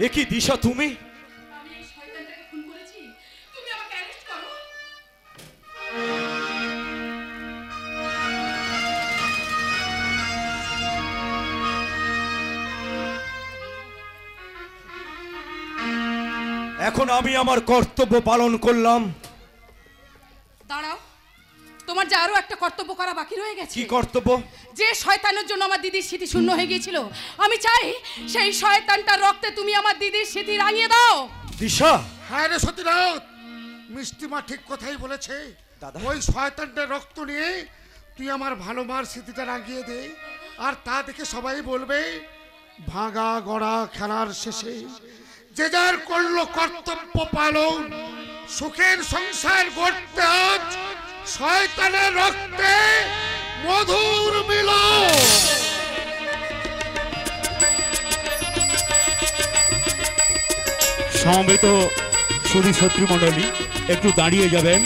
Speaker 13: এ কি দিশা, তুমি?
Speaker 6: আমি এই শয়তানটাকে খুন করেছি, তুমি আমাকে অ্যারেস্ট করো।
Speaker 13: এখন আমি আমার কর্তব্য পালন করলাম।
Speaker 6: দাঁড়াও, তোমার যে আরো একটা কর্তব্য করা বাকি রয়ে গেছে।
Speaker 13: কি কর্তব্য?
Speaker 6: যে শয়তানের জন্য আমার দিদির স্মৃতি শূন্য হয়ে গিয়েছিল, আমি চাই সেই শয়তানটার রক্তে তুমি আমার দিদির স্মৃতি রাঙিয়ে দাও।
Speaker 13: দিশা।
Speaker 5: হ্যাঁ রে সতীনাথ, মিষ্টিমা ঠিক কথাই বলেছে।
Speaker 13: দাদা,
Speaker 5: ওই শয়তানটার রক্ত নিয়ে তুই আমার ভালো মার স্মৃতিটা রাঙিয়ে দে। আর তা দেখে সবাই বলবে ভাঙা গড়া খেলার শেষে যে যার করলো কর্তব্য পালন, সুখের সংসার গড়তে আজ শয়তানের রক্তে মধুর মিলন।
Speaker 11: সমবেত সুধী শত্রু মণ্ডলী, একটু দাঁড়িয়ে যাবেন।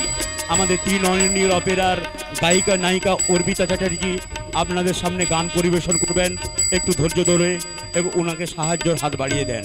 Speaker 11: আমাদের ত্রিনয়নীর অপেরার গায়িকা নায়িকা অর্পিতা চ্যাটার্জি আপনাদের সামনে গান পরিবেশন করবেন। একটু ধৈর্য ধরে এবং ওনাকে সাহায্যের হাত বাড়িয়ে দেন।